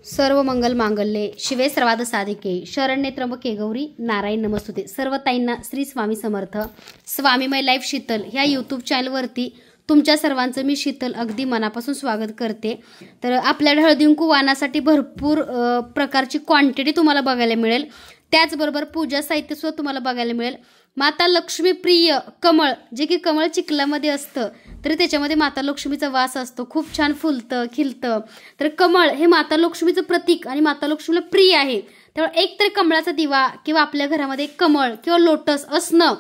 सर्व मंगल मांगल्ये शिवे सर्वाद साधिके शरण्ये त्र्यंबके गौरी नारायण नमस्तुते। सर्व ताईंना श्री स्वामी समर्थ। स्वामी माय लाईफ शीतल ह्या यूट्यूब चॅनलवरती तुमच्या सर्वांचं मी शीतल अगदी मनापासून स्वागत करते। तर आपल्याकडे हळदीकुंकू वाणासाठी भरपूर प्रकारची क्वांटिटी तुम्हाला बघायला मिळेल। त्याचबरोबर पूजा साहित्य सुद्धा तुम्हाला बघायला मिळेल। माता लक्ष्मी प्रिय कमळ, जे की कमळ चिखलामध्ये असतं तरी त्याच्यामध्ये माता लक्ष्मीचा वास असतो, खूप छान फुलतं खिलतं। तर कमळ हे माता लक्ष्मीचं प्रतीक आणि माता लक्ष्मीला प्रिय आहे। त्यामुळे एक तर कमळाचा दिवा किंवा आपल्या घरामध्ये कमळ किंवा लोटस असणं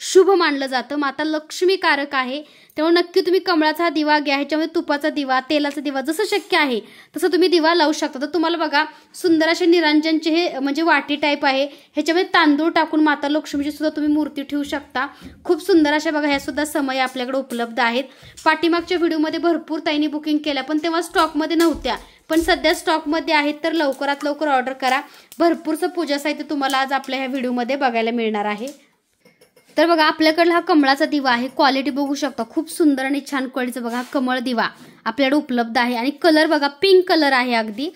शुभ मानलं जातं, माता लक्ष्मी कारक आहे। त्यामुळे नक्की तुम्ही कमळाचा दिवा घ्या। ह्याच्यामध्ये तुपाचा दिवा, तेलाचा दिवा जसं शक्य आहे तसं तुम्ही दिवा लावू शकता। तर तुम्हाला बघा सुंदर असे निरांजनचे हे म्हणजे वाटी टाईप आहे, ह्याच्यामध्ये तांदूळ टाकून माता लक्ष्मीची सुद्धा तुम्ही मूर्ती ठेवू शकता। खूप सुंदर अशा बघा ह्या सुद्धा समय आपल्याकडे उपलब्ध आहेत। पाठीमागच्या व्हिडिओमध्ये भरपूर ताईंनी बुकिंग केल्या पण तेव्हा स्टॉकमध्ये नव्हत्या, पण सध्या स्टॉकमध्ये आहेत। तर लवकरात लवकर ऑर्डर करा। भरपूरचं पूजा साहित्य तुम्हाला आज आपल्या ह्या व्हिडिओमध्ये बघायला मिळणार आहे। तर बघा आपल्याकडे हा कमळाचा दिवा आहे, क्वालिटी बघू शकता खूप सुंदर आणि छान क्वालिटीचा बघा कमळ दिवा आपल्याकडे उपलब्ध आहे। आणि कलर बघा पिंक कलर आहे अगदी,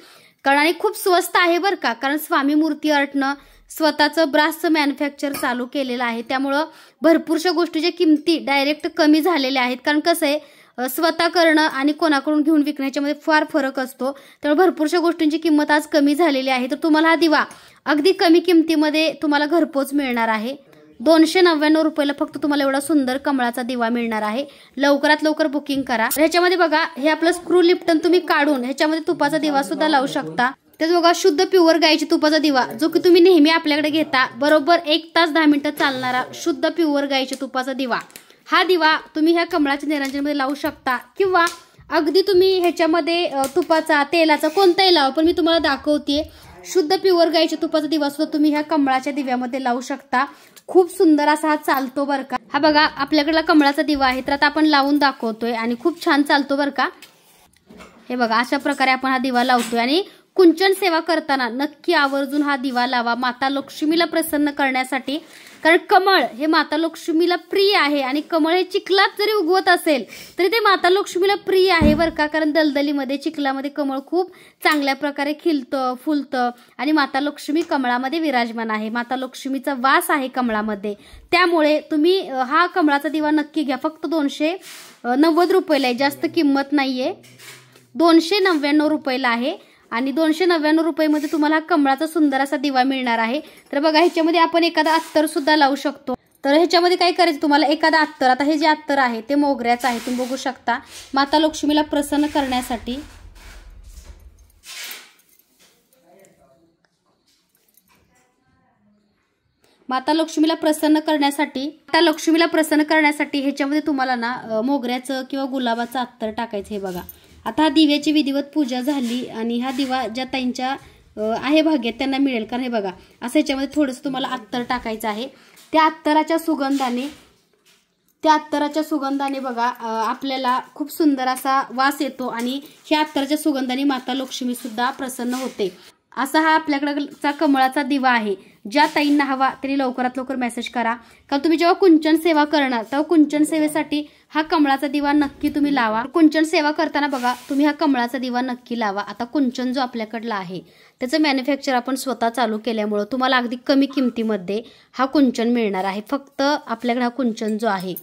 कारण आणि खूप स्वस्त आहे बरं का, कारण स्वामी मूर्ती आर्टनं स्वतःचं ब्रासचं मॅन्युफॅक्चर चालू केलेलं आहे। त्यामुळं भरपूरशा गोष्टीच्या किमती डायरेक्ट कमी झालेल्या आहेत, कारण कसं आहे स्वतः करणं आणि कोणाकडून घेऊन विकण्याच्यामध्ये फार फरक असतो। त्यामुळे भरपूरशा गोष्टींची किंमत आज कमी झालेली आहे। तर तुम्हाला हा दिवा अगदी कमी किमतीमध्ये तुम्हाला घरपोच मिळणार आहे। 299 रुपयाला फक्त तुम्हाला एवढा सुंदर कमळाचा दिवा मिळणार आहे। लवकरात लवकर बुकिंग करा। ह्याच्यामध्ये बघा हे आपलं स्क्रू लिप्टन तुम्ही काढून ह्याच्यामध्ये तुपाचा दिवा सुद्धा लावू शकता। त्याच बघा शुद्ध प्युअर गायची तुपाचा दिवा, जो की तुम्ही नेहमी आपल्याकडे घेता, बरोबर 1 तास 10 मिनिटं चालणारा शुद्ध प्युअर गायच्या तुपाचा दिवा। हा दिवा तुम्ही ह्या कमळाच्या निरांजनमध्ये लावू शकता किंवा अगदी तुम्ही ह्याच्यामध्ये तुपाचा तेलाचा कोणताही लावा, पण मी तुम्हाला दाखवते शुद्ध प्युअर गायच्या तुपाचा दिवा सुद्धा तुम्ही ह्या कमळाच्या दिव्यामध्ये लावू शकता। खूप सुंदर असा हा चालतो बरं का। हा बघा आपल्याकडला कमळाचा दिवा आहे, तर आता आपण लावून दाखवतोय आणि खूप छान चालतो बरं का। हे बघा अशा प्रकारे आपण हा दिवा लावतोय। आणि कुंचन सेवा करताना नक्की आवर्जून हा दिवा लावा माता लक्ष्मीला प्रसन्न करण्यासाठी, कारण कमळ हे माता लक्ष्मीला प्रिय आहे आणि कमळ हे चिखलात जरी उगवत असेल तरी ते माता लक्ष्मीला प्रिय आहे बरं का, कारण दलदलीमध्ये चिखलामध्ये कमळ खूप चांगल्या प्रकारे खिलतं फुलतं आणि माता लक्ष्मी कमळामध्ये विराजमान आहे। माता लक्ष्मीचा वास आहे कमळामध्ये, त्यामुळे तुम्ही हा कमळाचा दिवा नक्की घ्या। फक्त 290 रुपयाला आहे, जास्त किंमत नाहीये, 299 रुपयाला आहे। आणि 299 रुपयामध्ये तुम्हाला हा कमळाचा सुंदर असा दिवा मिळणार आहे। तर बघा ह्याच्यामध्ये आपण एखादा अत्तर सुद्धा लावू शकतो। तर ह्याच्यामध्ये काय करायचं तुम्हाला, एखादा अत्तर, आता हे जे अत्तर आहे ते मोगऱ्याचं आहे, तुम्ही बघू शकता माता लक्ष्मीला प्रसन्न करण्यासाठी। माता लक्ष्मीला प्रसन्न करण्यासाठी ह्याच्यामध्ये तुम्हाला ना मोगऱ्याचं किंवा गुलाबाचं अत्तर टाकायचं। हे बघा आता हा दिव्याची विधिवत पूजा झाली आणि हा दिवा ज्या ताईंच्या आहे भाग्यात त्यांना मिळेल, कारण हे बघा असं ह्याच्यामध्ये थोडंसं तुम्हाला अत्तर टाकायचं आहे। त्या अत्तराच्या सुगंधाने बघा आपल्याला खूप सुंदर असा वास येतो आणि ह्या अत्तराच्या सुगंधाने माता लक्ष्मी सुद्धा प्रसन्न होते। असा हा आपल्याकडचा कमळाचा दिवा आहे। ज्या ताईंना हवा त्यांनी लवकरात लवकर मेसेज करा, कारण तुम्ही जेव्हा कुंचन सेवा करणार तेव्हा कुंचन सेवेसाठी हा कमळाचा दिवा नक्की तुम्ही लावा। कुंचन सेवा करताना बघा तुम्ही हा कमळाचा दिवा नक्की लावा। आता कुंचन जो आपल्याकडला आहे त्याचं मॅन्युफॅक्चर आपण स्वतः चालू केल्यामुळे तुम्हाला अगदी कमी किमतीमध्ये हा कुंचन मिळणार आहे। फक्त आपल्याकडे हा कुंचन जो आहे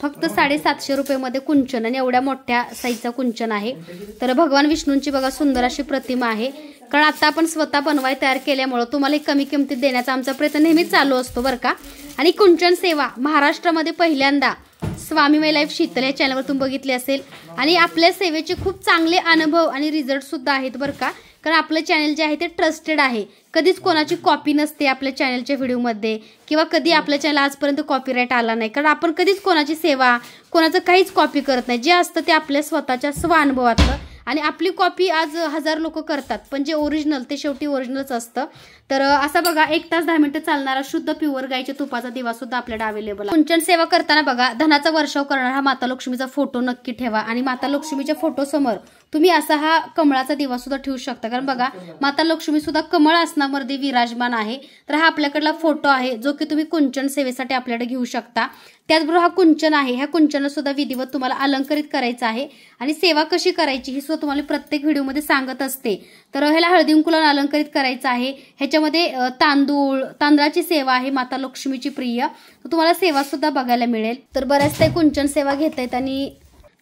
फक्त 750 रुपयामध्ये कुंचन, आणि एवढ्या मोठ्या साईजचा कुंचन आहे। तर भगवान विष्णूंची बघा सुंदर अशी प्रतिमा आहे, कारण आता आपण स्वतः बनवाय तयार केल्यामुळे तुम्हाला कमी किमतीत देण्याचा आमचा प्रयत्न नेहमीच चालू असतो बरं का। आणि कुंचन सेवा महाराष्ट्रामध्ये पहिल्यांदा स्वामी माय लाईफ शीतल या चॅनलवर तुम्ही बघितली असेल आणि आपल्या सेवेचे खूप चांगले अनुभव आणि रिझल्ट सुद्धा आहेत बरं का, कारण आपलं चॅनल जे आहे ते ट्रस्टेड आहे। कधीच कोणाची कॉपी नसते आपल्या चॅनलच्या व्हिडिओमध्ये किंवा कधी आपल्या चॅनल आजपर्यंत कॉपीराईट आला नाही, कारण आपण कधीच कोणाची सेवा कोणाचं काहीच कॉपी करत नाही। जे असतं ते आपल्या स्वतःच्या स्वानुभवातलं, आणि आपली कॉपी आज 1000 लोक करतात पण जे ओरिजिनल ते शेवटी ओरिजिनलच असतं। तर असा बघा 1 तास 10 मिनिटं चालणारा शुद्ध प्युअर गायच्या तुपाचा दिवा सुद्धा आपल्याकडे अवेलेबल आहे। कुंचन सेवा करताना बघा धनाचा वर्षाव करणारा हा माता लक्ष्मीचा फोटो नक्की ठेवा आणि माता लक्ष्मीच्या फोटो समोर तुम्ही असा हा कमळाचा दिवा सुद्धा ठेवू शकता, कारण बघा माता लक्ष्मी सुद्धा कमळ आसनामध्ये विराजमान आहे. तर हा आपल्याकडला फोटो आहे जो की तुम्ही कुंचन सेवेसाठी आपल्याकडे घेऊ शकता. त्याचबरोबर हा कुंचन आहे, ह्या कुंचनाला सुद्धा विधिवत तुम्हाला अलंकरित करायचं आहे आणि सेवा कशी करायची ही सुद्धा तुम्हाला प्रत्येक व्हिडिओमध्ये सांगत असते. तर ह्याला हळदी कुंकू अलंकरित करायचं आहे. ह्याच्यामध्ये तांदळाची सेवा आहे माता लक्ष्मीची प्रिय, तर तुम्हाला सेवा सुद्धा बघायला मिळेल. तर बऱ्याचदा कुंचन सेवा घेतायत आणि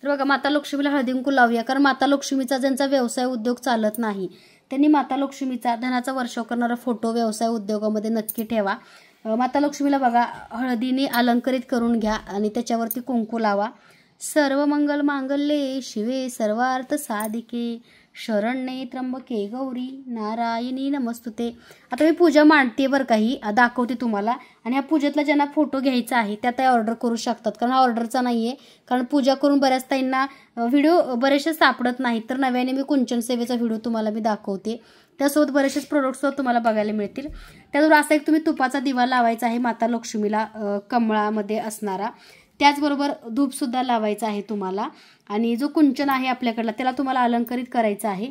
तर बघा माता लक्ष्मीला हळदी कुंकू लावूया, कारण माता लक्ष्मीचा ज्यांचा व्यवसाय उद्योग चालत नाही त्यांनी माता लक्ष्मीचा धनाचा वर्षाव करणारा फोटो व्यवसाय उद्योगामध्ये नक्की ठेवा. माता लक्ष्मीला बघा हळदीने अलंकरित करून घ्या आणि त्याच्यावरती कुंकू लावा. सर्व मंगल मांगल्ये शिवे सर्वार्थ साधिके शरण्ये त्र्यंबके गौरी नारायणी नमस्तुते. आता मी पूजा मांडते बरं, काही दाखवते तुम्हाला. आणि ह्या पूजेतला ज्यांना फोटो घ्यायचा आहे त्या ऑर्डर करू शकतात, कारण हा ऑर्डरचा नाहीये. कारण पूजा करून बऱ्याच ताईंना व्हिडिओ बरेचसे सापडत नाहीत, तर नव्याने मी कुंचन सेवेचा व्हिडिओ तुम्हाला मी दाखवते. त्यासोबत बरेचसे प्रोडक्ट्स तुम्हाला बघायला मिळतील. त्याचबरोबर असा एक तुम्ही तुपाचा दिवा लावायचा आहे माता लक्ष्मीला कमळामध्ये असणारा. त्याचबरोबर धूप सुद्धा लावायचा आहे तुम्हाला. आणि जो कुंचन आहे आपल्याकडला त्याला तुम्हाला अलंकरित करायचा आहे.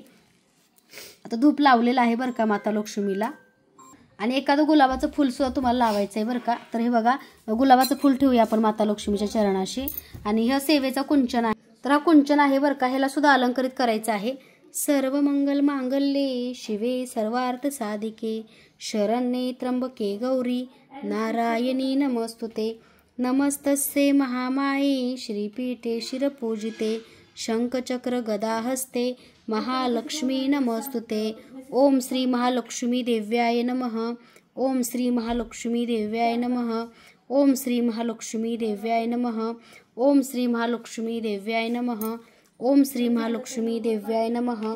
आता धूप लावलेला आहे बरं का माता लक्ष्मीला. आणि एखादं गुलाबाचं फुल सुद्धा तुम्हाला लावायचं आहे बरं का. तर हे बघा गुलाबाचं फुल ठेवूया आपण माता लक्ष्मीच्या चरणाशी. आणि हा सेवेचा कुंचन आहे, तर हा कुंचन आहे बरं का, ह्याला सुद्धा अलंकरित करायचं आहे. सर्व मंगल मांगल्ये शिवे सर्वार्थ साधिके शरण्ये त्र्यंबके गौरी नारायणी नमस्तुते. नमस्तस्ये महामाये श्रीपीठे शिरपूजिते शंखचक्र गदाहस्ते महालक्ष्मी नमस्तुते. ओम श्री महालक्ष्मी देव्याय नमः. ओम श्री महालक्ष्मी देव्याय नमः. ओम श्री महालक्ष्मी देव्याय नमः. ओम श्री महालक्ष्मी देव्याय नमः. ओम श्री महालक्ष्मी देव्याय नमः.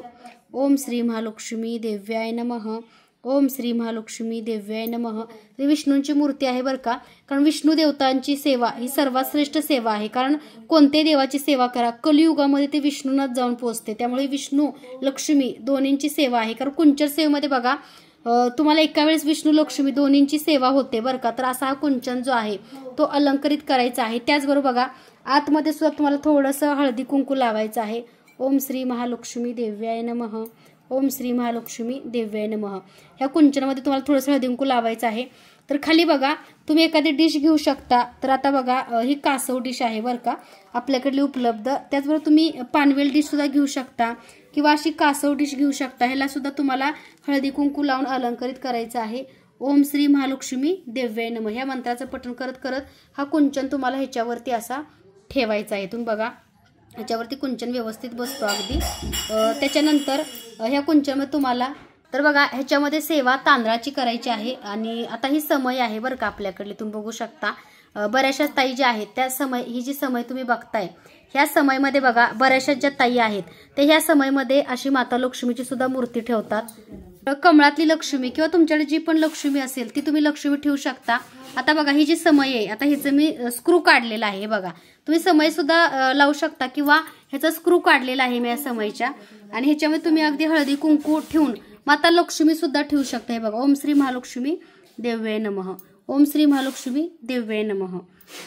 ओम श्री महालक्ष्मी देव्याय नमः. ओम श्री महालक्ष्मी देव्याय नमः. ही विष्णूंची मूर्ती आहे बरं का, कारण विष्णू देवतांची सेवा ही सर्वात श्रेष्ठ सेवा आहे. कारण कोणत्याही देवाची सेवा करा, कलियुगामध्ये ते विष्णूंनाच जाऊन पोहोचते. त्यामुळे विष्णू लक्ष्मी दोन्हींची सेवा आहे. कारण कुंचन सेवेमध्ये बघा तुम्हाला एका वेळेस विष्णू लक्ष्मी दोन्हींची सेवा होते बरं का. तर असा हा कुंचन जो आहे तो अलंकरित करायचा आहे. त्याचबरोबर बघा आतमध्ये सुद्धा तुम्हाला थोडंसं हळदी कुंकू लावायचं आहे. ओम श्री महालक्ष्मी देव्याय नमः. ओम श्री महालक्ष्मी देव्याय नमः. ह्या कुंचनामध्ये तुम्हाला थोडंसं हळदी कुंकू लावायचं आहे. तर खाली बघा तुम्ही एखादी डिश घेऊ शकता. तर आता बघा ही कासव डिश आहे बरं का आपल्याकडली उपलब्ध. त्याचबरोबर तुम्ही पानवेल डिश सुद्धा घेऊ शकता किंवा अशी कासव डिश घेऊ शकता. ह्याला सुद्धा तुम्हाला हळदी कुंकू लावून अलंकरित करायचं आहे. ओम श्री महालक्ष्मी देव्याय नमः ह्या मंत्राचं पठण करत करत हा कुंचन तुम्हाला ह्याच्यावरती असा ठेवायचा आहे. तुम्ही बघा ह्याच्यावरती कुंचन व्यवस्थित बसतो अगदी. त्याच्यानंतर ह्या कुंचनमध्ये तुम्हाला तर बघा ह्याच्यामध्ये सेवा तांदळाची करायची आहे. आणि आता ही समय आहे बरं का आपल्याकडली, तुम्ही बघू शकता बऱ्याचशा ताई ज्या आहेत त्या समय ही जी समय तुम्ही बघताय ह्या समयमध्ये बघा बऱ्याचशा ज्या ताई आहेत ते ह्या समयमध्ये अशी माता लक्ष्मीची सुद्धा मूर्ती ठेवतात. कमळातली लक्ष्मी किंवा तुमच्याकडे जी पण लक्ष्मी असेल ती तुम्ही लक्ष्मी ठेवू शकता. आता बघा ही जी समय आहे, आता ह्याचं मी स्क्रू काढलेला आहे बघा. तुम्ही समय सुद्धा लावू शकता किंवा ह्याचा स्क्रू काढलेला आहे मी या समयच्या. आणि ह्याच्यामध्ये तुम्ही अगदी हळदी कुंकू ठेवून माता लक्ष्मी सुद्धा ठेवू शकता. हे बघा ओम श्री महालक्ष्मी देव्याय नमः. ओम श्री महालक्ष्मी देव्याय नमः.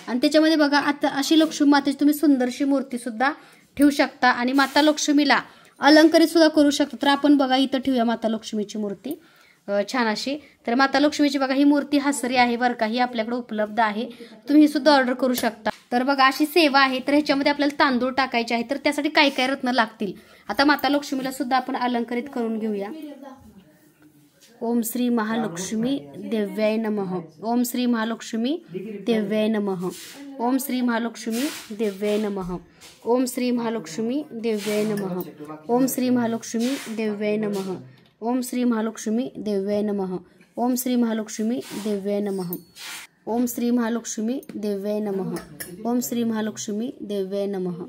आणि त्याच्यामध्ये बघा आता अशी लक्ष्मी मातेची तुम्ही सुंदरशी मूर्ती सुद्धा ठेवू शकता आणि माता लक्ष्मीला अलंकरित सुद्धा करू शकता. तर आपण बघा इथं ठेवूया माता लक्ष्मीची मूर्ती छान अशी. तर माता लक्ष्मीची बघा ही मूर्ती हसरी आहे बरं का, ही आपल्याकडे उपलब्ध आहे. तुम्ही ही सुद्धा ऑर्डर करू शकता. तर बघा अशी सेवा आहे. तर ह्याच्यामध्ये आपल्याला तांदूळ टाकायचे आहे. तर त्यासाठी काय काय रत्न लागतील आता माता लक्ष्मीला सुद्धा आपण अलंकरित करून घेऊया. ओम श्री महालक्ष्मी देव्याय नमः. ओम श्री महालक्ष्मी देव्याय नमः. ओम श्री महालक्ष्मी देव्याय नमः. ओम श्री महालक्ष्मी देव्याय नमः. ओम श्री महालक्ष्मी देव्याय नमः. ओम श्री महालक्ष्मी देव्याय नमः. ओम श्री महालक्ष्मी देव्याय नमः. ओम श्री महालक्ष्मी देव्याय नमः. ओम श्री महालक्ष्मी देव्याय नमः.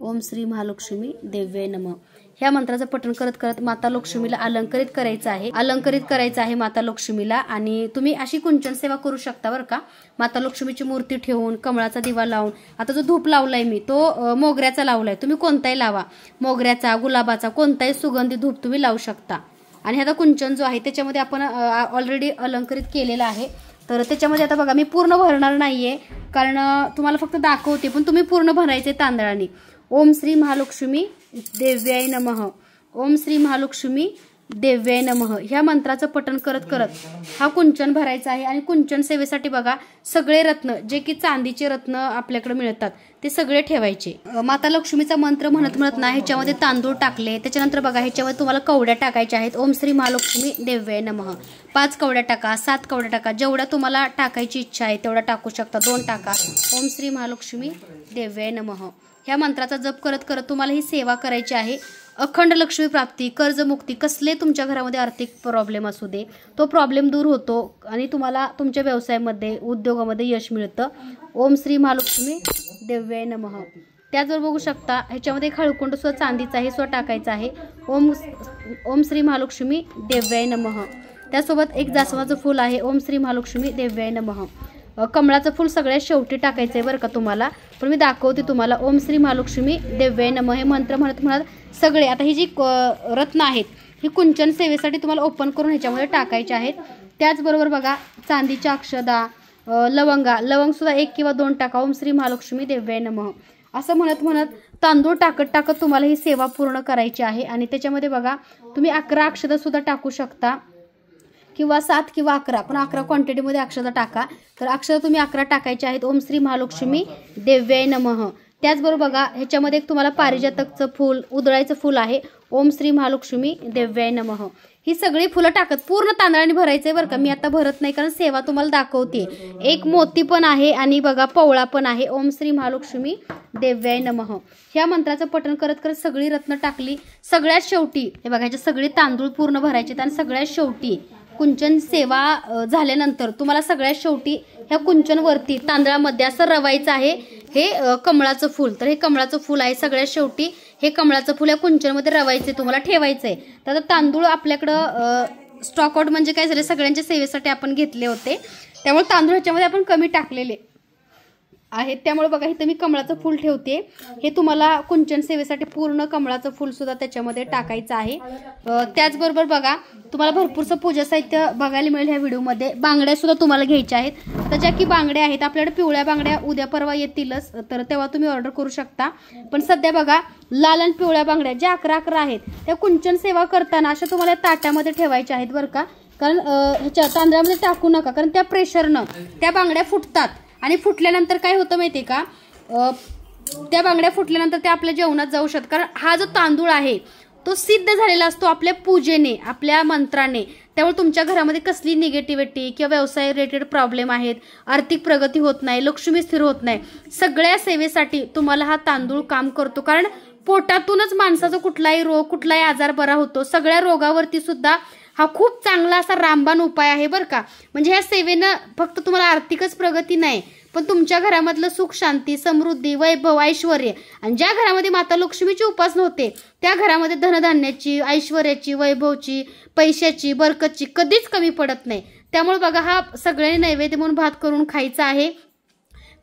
ओम श्री महालक्ष्मी देव्याय नमः. ह्या मंत्राचं पठण करत करत माता लक्ष्मीला अलंकरित करायचं आहे. अलंकरित करायचं आहे माता लक्ष्मीला. आणि तुम्ही अशी कुंचन सेवा करू शकता बरं का, माता लक्ष्मीची मूर्ती ठेवून कमळाचा दिवा लावून. आता जो धूप लावलाय मी तो मोगऱ्याचा लावलाय. तुम्ही कोणताही लावा, मोगऱ्याचा गुलाबाचा कोणताही सुगंधी धूप तुम्ही लावू शकता. आणि आता कुंचन जो आहे त्याच्यामध्ये आपण ऑलरेडी अलंकरित केलेला आहे. तर त्याच्यामध्ये आता बघा मी पूर्ण भरणार नाहीये कारण तुम्हाला फक्त दाखवते, पण तुम्ही पूर्ण भरायचे तांदळाने. ओम श्री महालक्ष्मी देव्याय नमः, ओम श्री महालक्ष्मी देव्याय नमः ह्या मंत्राचं पठण करत करत हा कुंचन भरायचा आहे। आणि कुंचन सेवेसाठी बघा सगळे रत्न जे की चांदीचे रत्न आपल्याकडे मिळतात ते सगळे ठेवायचे। माता लक्ष्मीचा मंत्र म्हणत म्हणत ना ह्याच्यामध्ये तांदूळ टाकले, त्याच्यानंतर बघा ह्याच्यामध्ये तुम्हाला कवड्या टाकायच्या आहेत। ओम श्री महालक्ष्मी देव्याय नमः 5 कवड्या टाका, 7 कवड्या टाका, जेवढ्या तुम्हाला टाकायची इच्छा आहे तेवढा टाकू शकता, 2 टाका। ओम श्री महालक्ष्मी देव्याय नमः ह्या मंत्राचा जप करत करत तुम्हाला ही सेवा करायची आहे। अखंड लक्ष्मी प्राप्ती, कर्जमुक्ती, कसले तुमच्या घरामध्ये आर्थिक प्रॉब्लेम असू दे तो प्रॉब्लेम दूर होतो आणि तुम्हाला तुमच्या व्यवसायामध्ये उद्योगामध्ये यश मिळतं। ओम श्री महालक्ष्मी देव्याय नमः। त्याचबरोबर बघू शकता ह्याच्यामध्ये खळकुंड सुद्धा चांदीचा आहे सुद्धा टाकायचा आहे। ओम श्री महालक्ष्मी देव्याय नमः। त्यासोबत एक जास्वंदाचं फूल आहे। ओम श्री महालक्ष्मी देव्याय नमः। कमळाचं फूल सगळ्यात शेवटी टाकायचं आहे बरं का तुम्हाला, पण मी दाखवते तुम्हाला। ओम श्री महालक्ष्मी देव्याय नमः हे मंत्र म्हणत म्हणत सगळे आता ही जी रत्न आहेत ही कुंचन सेवेसाठी तुम्हाला ओपन करून ह्याच्यामध्ये टाकायचे आहेत। त्याचबरोबर बघा चांदीच्या अक्षदा, लवंग सुद्धा 1 किंवा 2 टाका। ओम श्री महालक्ष्मी देव्याय नमः असं म्हणत म्हणत तांदूळ टाकत तुम्हाला ही सेवा पूर्ण करायची आहे। आणि त्याच्यामध्ये बघा तुम्ही 11 अक्षदा सुद्धा टाकू शकता किंवा 7 किंवा 11, पण 11 क्वांटिटीमध्ये अक्षदा टाका। तर अक्षदा तुम्ही 11 टाकायच्या आहेत। ओम श्री महालक्ष्मी देव्याय नमः। त्याचबरोबर बघा ह्याच्यामध्ये एक तुम्हाला पारिजातकचं फूल, उधळायचं फूल आहे। ओम श्री महालक्ष्मी देव्याय नमः ही सगळी फुलं टाकत पूर्ण तांदळाने भरायचंय बरं का। मी आता भरत नाही कारण सेवा तुम्हाला दाखवते। एक मोती पण आहे आणि बघा पवळा पण आहे। ओम श्री महालक्ष्मी देव्याय नमः ह्या मंत्राचं पठण करत करत सगळी रत्न टाकली। सगळ्यात शेवटी हे बघा ह्याचे सगळे तांदूळ पूर्ण भरायचे आणि सगळ्यात शेवटी कुंचन सेवा झाल्यानंतर तुम्हाला सगळ्यात शेवटी ह्या कुंचनवरती तांदळामध्ये असं रवायचं आहे हे कमळाचं फूल। तर हे कमळाचं फूल आहे, सगळ्यात शेवटी हे कमळाचं फूल या कुंचनमध्ये रवायचे तुम्हाला ठेवायचं आहे। तर आता तांदूळ आपल्याकडं स्टॉक आउट म्हणजे काय झालं सगळ्यांच्या सेवेसाठी आपण घेतले होते, त्यामुळे तांदूळ ह्याच्यामध्ये आपण कमी टाकलेले आहेत। त्यामुळे बघा इथं मी कमळाचं फूल ठेवते। हे तुम्हाला कुंचन सेवेसाठी पूर्ण कमळाचं फूल सुद्धा त्याच्यामध्ये टाकायचं आहे। त्याचबरोबर बघा तुम्हाला भरपूरसं पूजा साहित्य बघायला मिळेल ह्या व्हिडिओमध्ये। बांगड्या सुद्धा तुम्हाला घ्यायच्या आहेत। तर ज्या की बांगड्या आहेत आपल्याकडे पिवळ्या बांगड्या उद्या परवा येतीलच, तर तेव्हा तुम्ही ऑर्डर करू शकता। पण सध्या बघा लाल आणि पिवळ्या बांगड्या ज्या 11 आहेत त्या कुंचन सेवा करताना अशा तुम्हाला ताटामध्ये ठेवायच्या आहेत बरं का। कारण ह्याच्या तांदळामध्ये टाकू नका, कारण त्या प्रेशरनं त्या बांगड्या फुटतात आणि फुटल्यानंतर काय होतं माहिती का, त्या बांगड्या फुटल्यानंतर त्या आपल्या जेवणात जाऊ शकतात। कारण हा जो तांदूळ आहे तो सिद्ध झालेला असतो आपल्या पूजेने, आपल्या मंत्राने। त्यामुळे तुमच्या घरामध्ये कसली निगेटिव्हिटी किंवा व्यवसाय रिलेटेड प्रॉब्लेम आहेत, आर्थिक प्रगती होत नाही, लक्ष्मी स्थिर होत नाही, सगळ्या सेवेसाठी तुम्हाला हा तांदूळ काम करतो। कारण पोटातूनच माणसाचा कुठलाही रोग कुठलाही आजार बरा होतो। सगळ्या रोगावरती सुद्धा हा खूप चांगला असा रामबाण उपाय आहे बरं का। म्हणजे ह्या सेवेनं फक्त तुम्हाला आर्थिकच प्रगती नाही, पण तुमच्या घरामधलं सुख शांती, समृद्धी, वैभव, ऐश्वर आणि ज्या घरामध्ये माता लक्ष्मीची उपासना होते त्या घरामध्ये धनधान्याची, ऐश्वर्याची, वैभवची, पैशाची, बरकतची कधीच कमी पडत नाही। त्यामुळे बघा हा सगळ्यांनी नैवेद्य म्हणून भात करून खायचा आहे।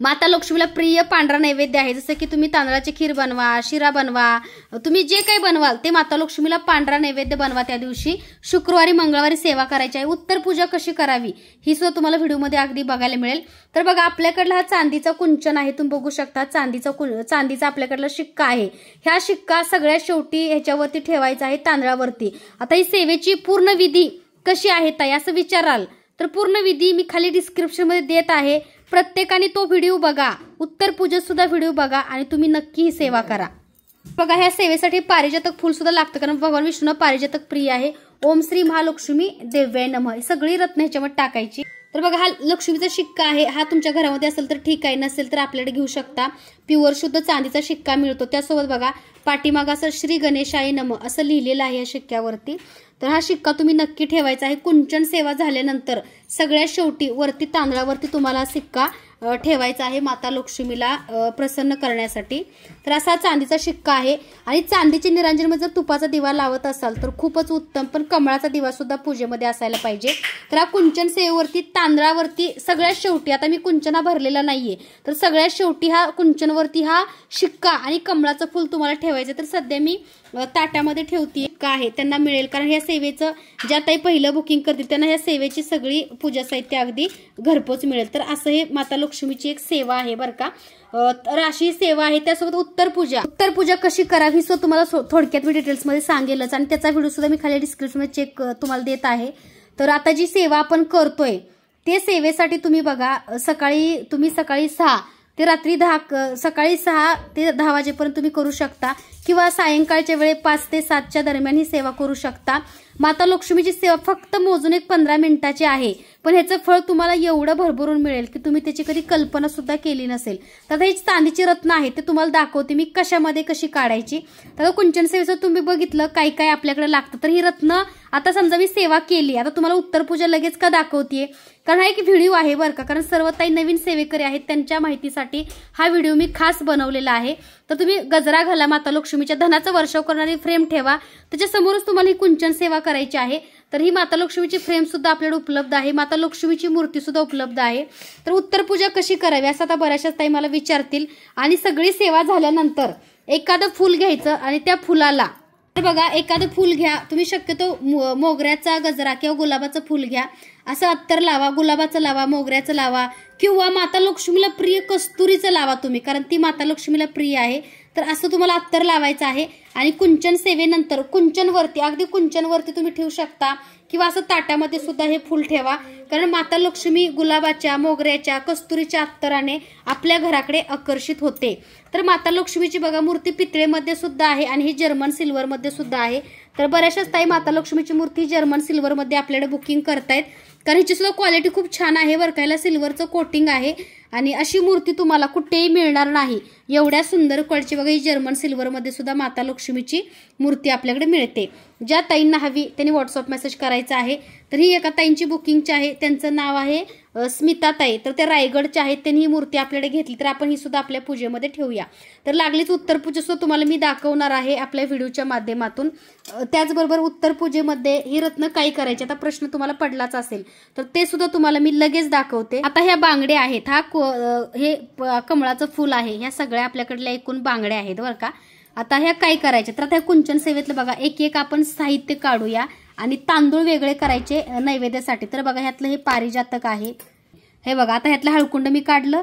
माता लक्ष्मीला प्रिय पांढरा नैवेद्य आहे, जसं की तुम्ही तांदळाची खीर बनवा, शिरा बनवा, तुम्ही जे काही बनवाल ते माता लक्ष्मीला पांढरा नैवेद्य बनवा। त्या दिवशी शुक्रवारी मंगळवारी सेवा करायची आहे। उत्तर पूजा कशी करावी ही सुद्धा तुम्हाला व्हिडिओमध्ये अगदी बघायला मिळेल। तर बघा आपल्याकडला हा चांदीचा कुंचन आहे, तुम्ही बघू शकता चांदीचा आपल्याकडला शिक्का आहे। ह्या शिक्का सगळ्यात शेवटी ह्याच्यावरती ठेवायचा आहे तांदळावरती। आता ही सेवेची पूर्ण विधी कशी आहे ताई असं विचाराल तर पूर्ण विधी मी खाली डिस्क्रिप्शनमध्ये देत आहे, प्रत्येकाने तो व्हिडिओ बघा, उत्तर पूजेत सुद्धा व्हिडिओ बघा आणि तुम्ही नक्की ही सेवा करा। बघा ह्या सेवेसाठी पारिजातक फूल सुद्धा लागतं, कारण भगवान विष्णूंना पारिजातक प्रिय आहे। ओम श्री महालक्ष्मी देव्याय नमः सगळी रत्न ह्याच्यामध्ये टाकायची। तर बघा हा लक्ष्मीचा शिक्का आहे, हा तुमच्या घरामध्ये असेल तर ठीक आहे, नसेल तर आपल्याकडे घेऊ शकता। प्युअर शुद्ध चांदीचा शिक्का मिळतो। त्यासोबत बघा पाठीमागं असं श्री गणेशाय नमः असं लिहिलेलं आहे या शिक्क्यावरती। तर हा शिक्का तुम्ही नक्की ठेवायचा आहे। कुंचन सेवा झाल्यानंतर सगळ्यात शेवटी वरती तांदळावरती तुम्हाला शिक्का ठेवायचा आहे माता लक्ष्मीला प्रसन्न करण्यासाठी। तर असा चांदीचा शिक्का आहे आणि चांदीची निरांजनमध्ये जर तुपाचा दिवा लावत असाल तर खूपच उत्तम, पण कमळाचा दिवा सुद्धा पूजेमध्ये असायला पाहिजे। तर हा कुंचन सेवेवरती तांदळावरती सगळ्यात शेवटी, आता मी कुंचना भरलेला नाहीये, तर सगळ्यात शेवटी हा कुंचनवरती हा शिक्का आणि कमळाचं फूल तुम्हाला ठेवायचं। तर सध्या मी ताटामध्ये ठेवते का आहे त्यांना मिळेल, कारण ह्या सेवेचं ज्या ताई पहिलं बुकिंग करतील त्यांना ह्या सेवेची सगळी पूजा साहित्य अगदी घरपोच मिळेल. तर असं हे माता लक्ष्मीची एक सेवा आहे बरं का. तर अशी सेवा आहे. त्यासोबत उत्तर पूजा कशी करावी सो तुम्हाला थोडक्यात मी डिटेल्समध्ये सांगेलच, आणि त्याचा व्हिडिओ सुद्धा मी खाली डिस्क्रिप्शनमध्ये तुम्हाला देत आहे. तर आता जी सेवा आपण करतोय ते सेवेसाठी तुम्ही बघा सकाळी 6 ते रात्री 10, सकाळी 6 ते 10 वाजेपर्यंत तुम्ही करू शकता, किंवा सायंकाळच्या वेळे 5 ते 7च्या दरम्यान ही सेवा करू शकता. माता लक्ष्मीची सेवा फक्त मोजून एक 15 मिनिटाची आहे, पण ह्याचं फळ तुम्हाला एवढं भरभरून मिळेल की तुम्ही त्याची कधी कल्पना सुद्धा केली नसेल. तर ही चांदीची रत्न आहे ते तुम्हाला दाखवते मी कशामध्ये कशी काढायची. तर कुंचन सेवेचं तुम्ही बघितलं काय काय आपल्याकडे लागतं. तर ही रत्न आता समजा मी सेवा केली, आता तुम्हाला उत्तर पूजा लगेच का दाखवतेय, कारण हा एक व्हिडिओ आहे बरं का, कारण सर्व ताई नवीन सेवेकरी आहेत त्यांच्या माहितीसाठी हा व्हिडिओ मी खास बनवलेला आहे. तर तुम्ही गजरा घाला, माता लक्ष्मीच्या धनाचा वर्षाव करणारी फ्रेम ठेवा, त्याच्या समोरच तुम्हाला ही कुंचन सेवा करायची आहे. तर ही माता लक्ष्मीची फ्रेम सुद्धा आपल्याकडे उपलब्ध आहे, माता लक्ष्मीची मूर्ती सुद्धा उपलब्ध आहे. तर उत्तर पूजा कशी करावी असं आता बऱ्याचशाच ताई मला विचारतील. आणि सगळी सेवा झाल्यानंतर एखादं फुल घ्यायचं आणि त्या फुलाला बघा एखादं फुल घ्या तुम्ही, शक्यतो मोगऱ्याचा गजरा किंवा गुलाबाचं फुल घ्या, असं अत्तर लावा, गुलाबाचं लावा, मोगऱ्याचं लावा, किंवा माता लक्ष्मीला प्रिय कस्तुरीचं लावा तुम्ही, कारण ती माता लक्ष्मीला प्रिय आहे. तर असं तुम्हाला अत्तर लावायचं आहे. आणि कुंचन सेवेनंतर कुंचनवरती अगदी कुंचनवरती तुम्ही ठेवू शकता, किंवा असं ताटामध्ये सुद्धा हे फुल ठेवा, कारण माता लक्ष्मी गुलाबाच्या, मोगऱ्याच्या, कस्तुरीच्या अत्तराने आपल्या घराकडे आकर्षित होते. तर माता लक्ष्मीची बघा मूर्ती पितळेमध्ये सुद्धा आहे आणि ही जर्मन सिल्वरमध्ये सुद्धा आहे. तर बऱ्याचशाच ताई माता लक्ष्मीची मूर्ती जर्मन सिल्वरमध्ये आपल्याकडे बुकिंग करतायत, कारण हिची सुद्धा क्वालिटी खूप छान आहे बरं का. याला सिल्वरचं कोटिंग आहे आणि अशी मूर्ती तुम्हाला कुठेही मिळणार नाही. एवढ्या सुंदर क्वालिटीची बघा ही जर्मन सिल्वरमध्ये सुद्धा माता लक्ष्मीची मूर्ती आपल्याकडे मिळते. ज्या ताईंना हवी त्यांनी व्हॉट्सअप मेसेज करायचा आहे. तर ही एका ताईंची बुकिंगची आहे, त्यांचं नाव आहे स्मिता ताई, तर त्या रायगडच्या आहेत. त्यांनी ही मूर्ती आपल्याकडे घेतली, तर आपण ही सुद्धा आपल्या पूजेमध्ये ठेवूया. तर लागलीच उत्तर पूजा सुद्धा तुम्हाला मी दाखवणार आहे आपल्या व्हिडिओच्या माध्यमातून. त्याचबरोबर उत्तर पूजेमध्ये ही रत्न काय करायची आता प्रश्न तुम्हाला पडलाच असेल, तर ते सुद्धा तुम्हाला मी लगेच दाखवते. आता ह्या बांगड्या आहेत, हे कमळाचं फुल आहे, ह्या सगळ्या आपल्याकडल्या एकूण बांगड्या आहेत बरं का. आता ह्या काय करायच्या, तर त्या कुंचन सेवेतलं बघा एक आपण साहित्य काढूया आणि तांदूळ वेगळे करायचे नैवेद्यासाठी. तर बघा ह्यातलं हे पारिजातक आहे, हे बघा. आता ह्यातलं हळकुंड मी काढलं,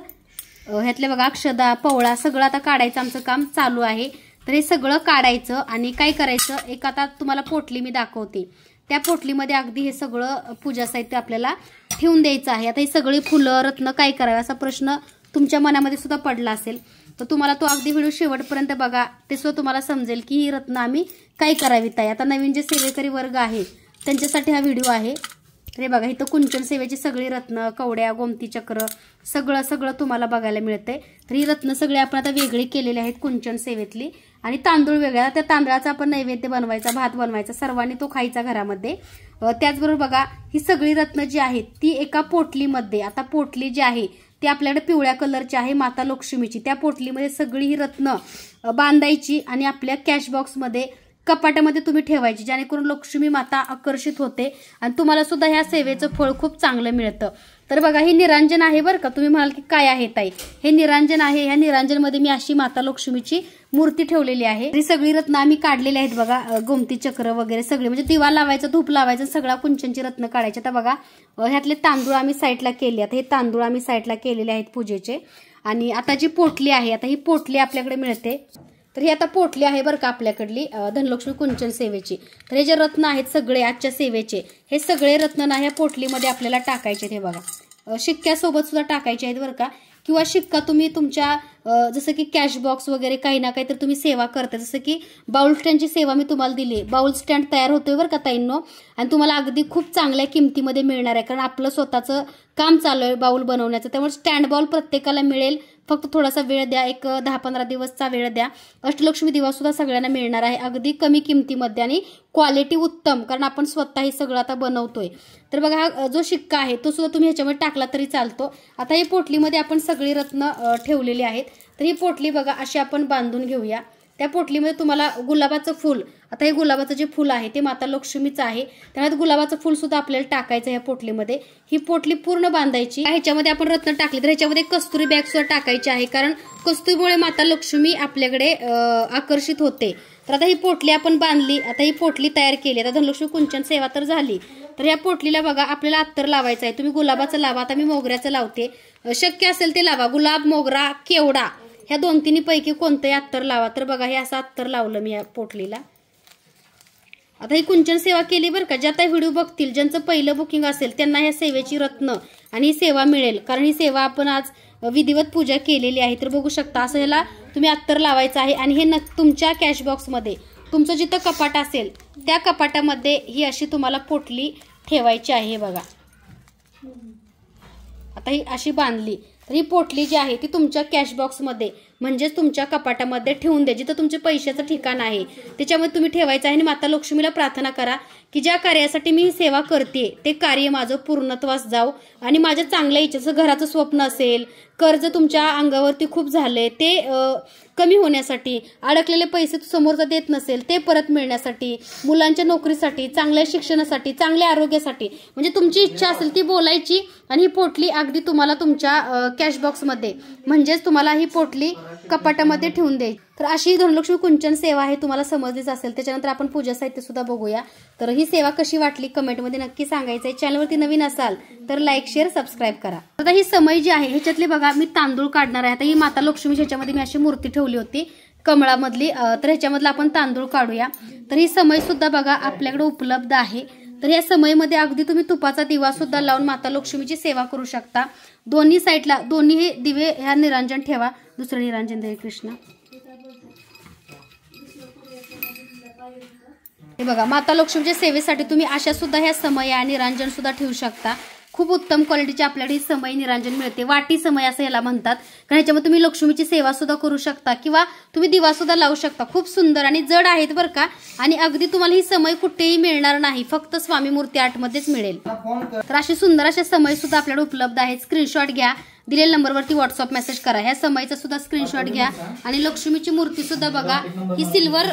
ह्यातले बघा अक्षदा, पवळा सगळं आता काढायचं आमचं काम चालू आहे. तर हे सगळं काढायचं आणि काय करायचं, एक आता तुम्हाला पोटली मी दाखवते, त्या पोटलीमध्ये अगदी हे सगळं पूजा साहित्य आपल्याला ठेवून द्यायचं आहे. आता ही सगळी फुलं रत्न काय करावे असा प्रश्न तुमच्या मनामध्ये सुद्धा पडला असेल, तर तुम्हाला तो अगदी व्हिडिओ शेवटपर्यंत बघा, ते सुद्धा तुम्हाला समजेल की ही रत्न आम्ही काय करावी ताई. आता नवीन जे सेवेकरी वर्ग आहे त्यांच्यासाठी हा व्हिडिओ आहे. तर हे बघा इथं कुंचन सेवेची सगळी रत्न, कवड्या, गोमती चक्र सगळं तुम्हाला बघायला मिळतंय. तर ही रत्न सगळी आपण आता वेगळी केलेली आहेत कुंचन सेवेतली. आणि तांदूळ वेगळा, त्या तांदळाचा आपण नैवेद्य बनवायचा, भात बनवायचा, सर्वांनी तो खायचा घरामध्ये. त्याचबरोबर बघा ही सगळी रत्न जी आहेत ती एका पोटलीमध्ये, आता पोटली जी आहे ती आपल्याकडे पिवळ्या कलरची आहे माता लक्ष्मीची, त्या पोटलीमध्ये सगळी ही रत्न बांधायची आणि आपल्या कॅश बॉक्समध्ये कपाटामध्ये तुम्ही ठेवायची, जेणेकरून लक्ष्मी माता आकर्षित होते आणि तुम्हाला सुद्धा ह्या सेवेचं फळ खूप चांगलं मिळतं. तर बघा हे निरांजन आहे बरं का. तुम्ही म्हणाल की काय आहे ताई, हे निरांजन आहे. ह्या निरांजनमध्ये मी अशी माता लक्ष्मीची मूर्ती ठेवलेली आहे. ही सगळी रत्न आम्ही काढलेली आहेत बघा, गोमती चक्र वगैरे सगळे, म्हणजे दिवा लावायचा, धूप लावायचं, सगळा कुंचनची रत्न काढायचे. आता बघा ह्यातले तांदूळ आम्ही साईडला केले, आता हे तांदूळ आम्ही साईडला केलेले आहेत पूजेचे. आणि आता जी पोटली आहे, आता ही पोटली आपल्याकडे मिळते. तर ही आता पोटली आहे बरं का आपल्याकडली धनलक्ष्मी कुंचन सेवेची. तर हे जे रत्न आहेत सगळे आजच्या सेवेचे, हे सगळे रत्न ना ह्या पोटलीमध्ये आपल्याला टाकायचे. हे बघा शिक्क्यासोबत सुद्धा टाकायचे आहेत बरं का. किंवा शिक्का तुम्ही तुमच्या जसं की कॅश बॉक्स वगैरे काही ना काही तर तुम्ही सेवा करता, जसं की बाउल स्टँडची सेवा मी तुम्हाला दिली. बाउल स्टँड तयार होतोय बरं का ताईंनो, आणि तुम्हाला अगदी खूप चांगल्या किमतीमध्ये मिळणार आहे, कारण आपलं स्वतःचं काम चालू आहे बाउल बनवण्याचं. त्यामुळे स्टँड बाउल प्रत्येकाला मिळेल, फक्त थोडासा वेळ द्या, एक 10-15 दिवसचा वेळ द्या. अष्टलक्ष्मी दिवा सुद्धा सगळ्यांना मिळणार आहे अगदी कमी किमतीमध्ये आणि क्वालिटी उत्तम, कारण आपण स्वतः हे सगळं आता बनवतोय. तर बघा हा जो शिक्का आहे तो सुद्धा तुम्ही ह्याच्यामध्ये टाकला तरी चालतो. आता ही पोटलीमध्ये आपण सगळी रत्न ठेवलेली आहेत. तर ही पोटली बघा अशी आपण बांधून घेऊया. त्या पोटलीमध्ये तुम्हाला गुलाबाचं फूल, आता हे गुलाबाचं जे फूल आहे ते माता लक्ष्मीचं आहे, त्यामुळे गुलाबाचं फूल सुद्धा आपल्याला टाकायचं ह्या पोटलीमध्ये. ही पोटली पूर्ण बांधायची. ह्याच्यामध्ये आपण रत्न टाकले तर ह्याच्यामध्ये कस्तुरी बॅग सुद्धा टाकायची आहे, कारण कस्तुरीमुळे माता लक्ष्मी आपल्याकडे आकर्षित होते. तर आता ही पोटली आपण बांधली, आता ही पोटली तयार केली. आता धनलक्ष्मी कुंचन सेवा तर झाली. तर ह्या पोटलीला बघा आपल्याला अत्तर लावायचं आहे. तुम्ही गुलाबाचं लावा, आता मी मोगऱ्याचं लावते. शक्य असेल ते लावा, गुलाब, मोगरा, केवडा ह्या 2-3 पैकी कोणतंही अत्तर लावा. तर बघा हे असं अत्तर लावलं मी या पोटलीला. आता ही कुंचन सेवा केली बरं का. ज्या त्या व्हिडिओ बघतील, ज्यांचं पहिलं बुकिंग असेल त्यांना ह्या सेवेची रत्न आणि ही सेवा मिळेल. कारण ही सेवा आपण आज विधिवत पूजा केलेली आहे. तर बघू शकता असं ह्याला तुम्ही अत्तर लावायचं आहे. आणि हे तुमच्या कॅश बॉक्समध्ये तुमचं जिथं कपाट असेल त्या कपाटामध्ये ही अशी तुम्हाला पोटली ठेवायची आहे. बघा आता ही अशी बांधली. तर ही पोटली जी आहे ती तुमच्या कॅश बॉक्समध्ये म्हणजेच तुमच्या कपाटामध्ये ठेवून द्या. जिथं तुमचे पैशाचं ठिकाण आहे त्याच्यामध्ये तुम्ही ठेवायचं आहे. आणि माता लक्ष्मीला प्रार्थना करा की ज्या कार्यासाठी मी सेवा करते ते कार्य माझं पूर्णत्वास जाऊ आणि माझ्या चांगल्या इच्छेचं घराचं स्वप्न असेल, कर्ज तुमच्या अंगावरती खूप झाले ते कमी होण्यासाठी, अडकलेले पैसे समोरचा देत नसेल ते परत मिळण्यासाठी, मुलांच्या नोकरीसाठी, चांगल्या शिक्षणासाठी, चांगल्या आरोग्यासाठी, म्हणजे तुमची इच्छा असेल ती बोलायची. आणि ही पोटली अगदी तुम्हाला तुमच्या कॅश बॉक्समध्ये म्हणजेच तुम्हाला ही पोटली कपाटामध्ये ठेवून द्यायची. तर अशी धनलक्ष्मी कुंचन सेवा आहे, तुम्हाला समजलीच असेल. त्याच्यानंतर आपण पूजा साहित्य सुद्धा बघूया. तर ही सेवा कशी वाटली कमेंटमध्ये नक्की सांगायचं आहे. चॅनलवरती नवीन असाल तर लाईक, शेअर, सबस्क्राईब करा. आता ही समय जी आहे ह्याच्यातले बघा मी तांदूळ काढणार आहे. आता ही माता लक्ष्मी ह्याच्यामध्ये मी अशी मूर्ती ठेवली होती कमळामधली. तर ह्याच्यामधला आपण तांदूळ काढूया. तर ही समय सुद्धा बघा आपल्याकडे उपलब्ध आहे. तर या समयमध्ये अगदी तुम्ही तुपाचा दिवा सुद्धा लावून माता लक्ष्मीची सेवा करू शकता. दोन्ही साईडला दोन्ही दिवे ह्या निरांजन ठेवा. दुसरं निरांजन दे कृष्ण. हे बघा माता लक्ष्मीच्या सेवेसाठी तुम्ही अशा सुद्धा ह्या समय आणि निरांजन सुद्धा ठेवू शकता. खूप उत्तम क्वालिटीचे आपल्याकडे समय निरांजन मिळते. वाटी समय असं याला म्हणतात. कारण ह्याच्यामध्ये तुम्ही लक्ष्मीची सेवा सुद्धा करू शकता किंवा तुम्ही दिवा सुद्धा लावू शकता. खूप सुंदर आणि जड आहेत बरं का. आणि अगदी तुम्हाला ही समय कुठेही मिळणार नाही, फक्त स्वामी मूर्ती आर्टमध्येच मिळेल. तर असे सुंदर असे समय सुद्धा आपल्याकडे उपलब्ध आहेत. स्क्रीनशॉट घ्या, दिलेल्या नंबरवरती व्हॉट्सअप मेसेज करा. ह्या समयचा सुद्धा स्क्रीनशॉट घ्या. आणि लक्ष्मीची मूर्ती सुद्धा बघा ही सिल्वर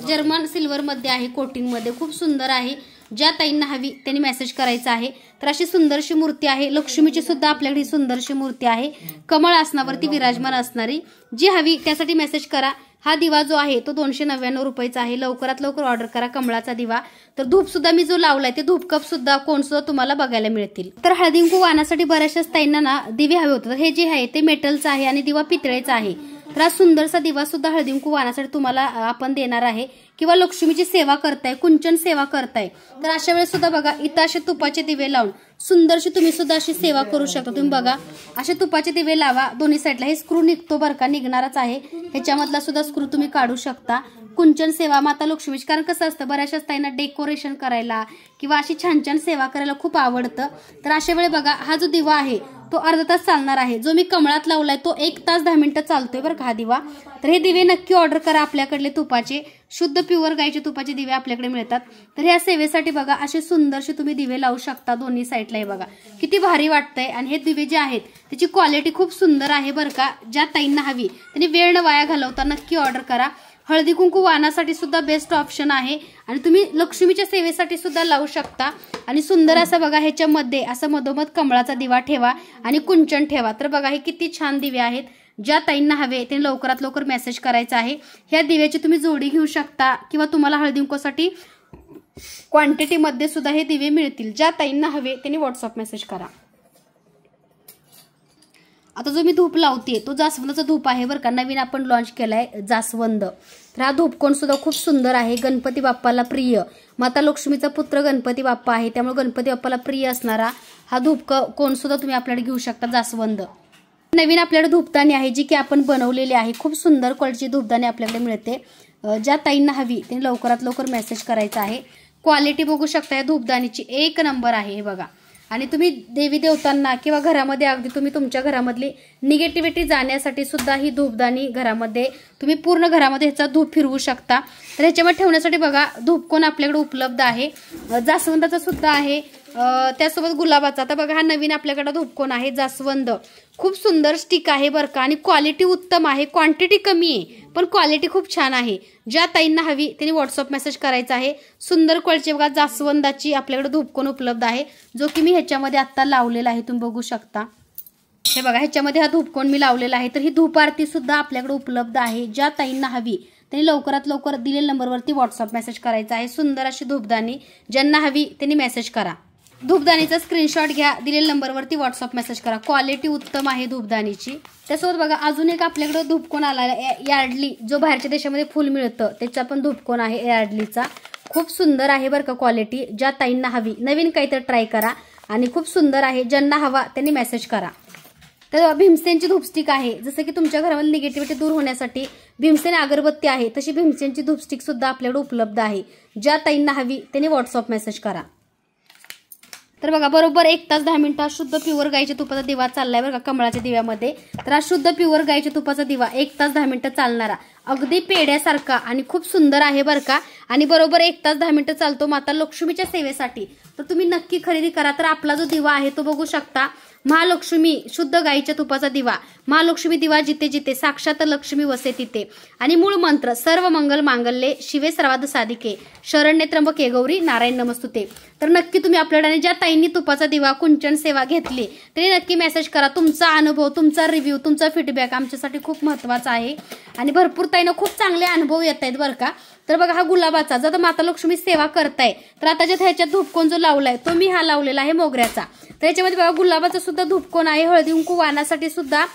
जर्मन सिल्वर मध्ये आहे, कोटिंग मध्ये खूप सुंदर आहे. ज्या ताईंना हवी त्यांनी मेसेज करायचा आहे. तर अशी सुंदरशी मूर्ती आहे. लक्ष्मीची सुद्धा आपल्याकडे सुंदरशी मूर्ती आहे, कमळ आसनावरती विराजमान असणारी. जी हवी त्यासाठी मेसेज करा. हा दिवा जो आहे तो 299 रुपयाचा आहे. लवकरात लवकर ऑर्डर करा कमळाचा दिवा. तर धूप सुद्धा मी जो लावलाय ते धूप कप सुद्धा कोण सुद्धा तुम्हाला बघायला मिळतील. तर हळदी कुंकू वाहनासाठी बऱ्याचशा ताईंना ना दिवे हवे होते. तर हे जे आहे ते मेटलचं आहे आणि दिवा पितळेचा आहे. तर हा सुंदरसा दिवा सुद्धा हळदी कुंकू वाहनासाठी तुम्हाला आपण देणार आहे. किंवा लक्ष्मीची सेवा करताय, कुंचन सेवा करताय तर अशा वेळेस सुद्धा बघा इथं असे तुपाचे दिवे लावून सुंदरशी तुम्ही सुद्धा अशी सेवा करू शकता. तुम्ही बघा असे तुपाचे दिवे लावा दोन्ही साईडला. हे स्क्रू निघतो बरं का, निघणारच आहे. ह्याच्यामधला सुद्धा स्क्रू तुम्ही काढू शकता. कुंचन सेवा माता लक्ष्मीची, कारण कसं असतं बऱ्याचशाच ताईंना डेकोरेशन करायला किंवा अशी छान छान सेवा करायला खूप आवडतं. तर अशा वेळी बघा हा जो दिवा आहे तो अर्धा तास चालणार आहे. जो मी कमळात लावलाय तो 1 तास 10 मिनिटं चालतोय बरं का हा दिवा. तर हे दिवे नक्की ऑर्डर करा. आपल्याकडले तुपाचे शुद्ध प्युअर गायचे तुपाचे दिवे आपल्याकडे मिळतात. तर ह्या सेवेसाठी बघा असे सुंदरसे तुम्ही दिवे लावू शकता दोन्ही साईडला. हे बघा किती भारी वाटतंय. आणि हे दिवे जे आहेत त्याची क्वालिटी खूप सुंदर आहे बरं का. ज्या ताईंना हवी त्यांनी वेळ न वाया घालवता नक्की ऑर्डर करा. हळदी कुंकू वाहनासाठी सुद्धा बेस्ट ऑप्शन आहे. आणि तुम्ही लक्ष्मीच्या सेवेसाठी सुद्धा लावू शकता. आणि सुंदर असं बघा ह्याच्यामध्ये असं मधोमध कमळाचा दिवा ठेवा आणि कुंचन ठेवा. तर बघा हे किती छान दिवे आहेत. ज्या ताईंना हवे त्यांनी लवकरात लवकर मेसेज करायचा आहे. ह्या दिव्याची तुम्ही जोडी घेऊ शकता किंवा तुम्हाला हळदी कुंकूसाठी क्वांटिटीमध्ये सुद्धा हे दिवे मिळतील. ज्या ताईंना हवे त्यांनी व्हॉट्सअप मेसेज करा. आता जो मी धूप लावते तो जास्वंदाचा धूप आहे बरं का. नवीन आपण लॉन्च केलाय जास्वंद. तर हा धूपकोन सुद्धा खूप सुंदर आहे. गणपती बाप्पाला प्रिय, माता लक्ष्मीचा पुत्र गणपती बाप्पा आहे त्यामुळे गणपती बाप्पाला प्रिय असणारा हा धूप कोन सुद्धा तुम्ही आपल्याकडे घेऊ शकता जास्वंद. नवीन आपल्याकडे धूपदाणी आहे जी की आपण बनवलेली आहे. खूप सुंदर क्वालिटीची धूपदाणी आपल्याकडे मिळते. ज्या ताईंना हवी त्यांनी लवकरात लवकर मेसेज करायचा आहे. क्वालिटी बघू शकता या धूपदाणीची 1 नंबर आहे हे बघा. आणि तुम्ही देवी देवतांना किंवा घरामध्ये अगदी तुम्ही तुमच्या घरामधली निगेटिव्हिटी जाण्यासाठी सुद्धा ही धूपदाणी घरामध्ये तुम्ही पूर्ण घरामध्ये ह्याचा धूप फिरवू शकता. तर ह्याच्यामध्ये ठेवण्यासाठी बघा धूपकोन आपल्याकडे उपलब्ध आहे. जास्वंदाचा सुद्धा आहे, त्यासोबत गुलाबाचा. आता बघा हा नवीन आपल्याकडे धूपकोन आहे जास्वंद. खूप सुंदर स्टिक आहे बरं का. आणि क्वालिटी उत्तम आहे. क्वांटिटी कमी आहे पण क्वालिटी खूप छान आहे. ज्या ताईंना हवी त्यांनी व्हॉट्सअप मेसेज करायचा आहे. सुंदर क्वालिटी बघा जास्वंदाची आपल्याकडे धूपकोन उपलब्ध आहे जो की मी ह्याच्यामध्ये आता लावलेला आहे. तुम्ही बघू शकता हे बघा ह्याच्यामध्ये हा धूपकोन मी लावलेला आहे. तर ही धूप आरती सुद्धा आपल्याकडे उपलब्ध आहे. ज्या ताईंना हवी त्यांनी लवकरात लवकर दिलेल्या नंबरवरती व्हॉट्सअप मेसेज करायचा आहे। सुंदर अशी धूपदाणी ज्यांना हवी त्यांनी मेसेज करा। धूपदाणीचा स्क्रीनशॉट घ्या, दिलेल्या नंबरवरती व्हॉट्सअप मेसेज करा। क्वालिटी उत्तम आहे धूपदाणीची। त्यासोबत बघा अजून एक आपल्याकडे धूपकोन आला आहे यार्डली, जो बाहेरच्या देशामध्ये फुल मिळतं त्याचा पण धूपकोन आहे यार्डलीचा। खूप सुंदर आहे बरं का क्वालिटी। ज्या ताईंना हवी नवीन काहीतरी ट्राय करा आणि खूप सुंदर आहे, ज्यांना हवा त्यांनी मेसेज करा। तर भीमसेनची धूपस्टिक आहे, जसं की तुमच्या घरामध्ये निगेटिव्हिटी दूर होण्यासाठी भीमसेन अगरबत्ती आहे, तशी भीमसेनची धूपस्टिक सुद्धा आपल्याकडे उपलब्ध आहे। ज्या ताईंना हवी त्यांनी व्हॉट्सअप मेसेज करा। तर बघा बरोबर 1 तास 10 मिनिटं शुद्ध प्युअर गाईच्या तुपाचा दिवा चाललाय बरं का कमळाच्या दिव्यामध्ये। तर हा शुद्ध प्युअर गाईच्या तुपाचा दिवा 1 तास 10 मिनिटं चालणारा, अगदी पेड्यासारखा आणि खूप सुंदर आहे बरं का। आणि बरोबर 1 तास 10 मिनिटं चालतो माता लक्ष्मीच्या सेवेसाठी। तर तुम्ही नक्की खरेदी करा। तर आपला जो दिवा आहे तो बघू शकता, महालक्ष्मी शुद्ध गाईच्या तुपाचा दिवा। महालक्ष्मी दिवा जिथे जिथे साक्षात लक्ष्मी वसे तिथे। आणि मूळ मंत्र सर्व मंगल मांगल्ये शिवे सर्वार्थ साधिके शरण्ये त्र्यंबके गौरी नारायण नमस्तुते। तर नक्की तुम्ही आपल्याकडे ज्या ताईंनी तुपाचा दिवा कुंचन सेवा घेतली तरी नक्की मेसेज करा। तुमचा अनुभव, तुमचा रिव्ह्यू, तुमचा फीडबॅक आमच्यासाठी खूप महत्त्वाचा आहे। आणि भरपूर ताईंना खूप चांगले अनुभव येत आहेत बरं का। तर बघा हा गुलाबाचा, जर माता लक्ष्मी सेवा करताय तर आता ज्या ह्याच्यात धूपकोन जो लावलाय तो मी हा लावलेला आहे मोगऱ्याचा। तर याच्यामध्ये बघा गुलाबाचा सुद्धा धूपकोन आहे, हळदी कुंकू वाहनासाठी सुद्धा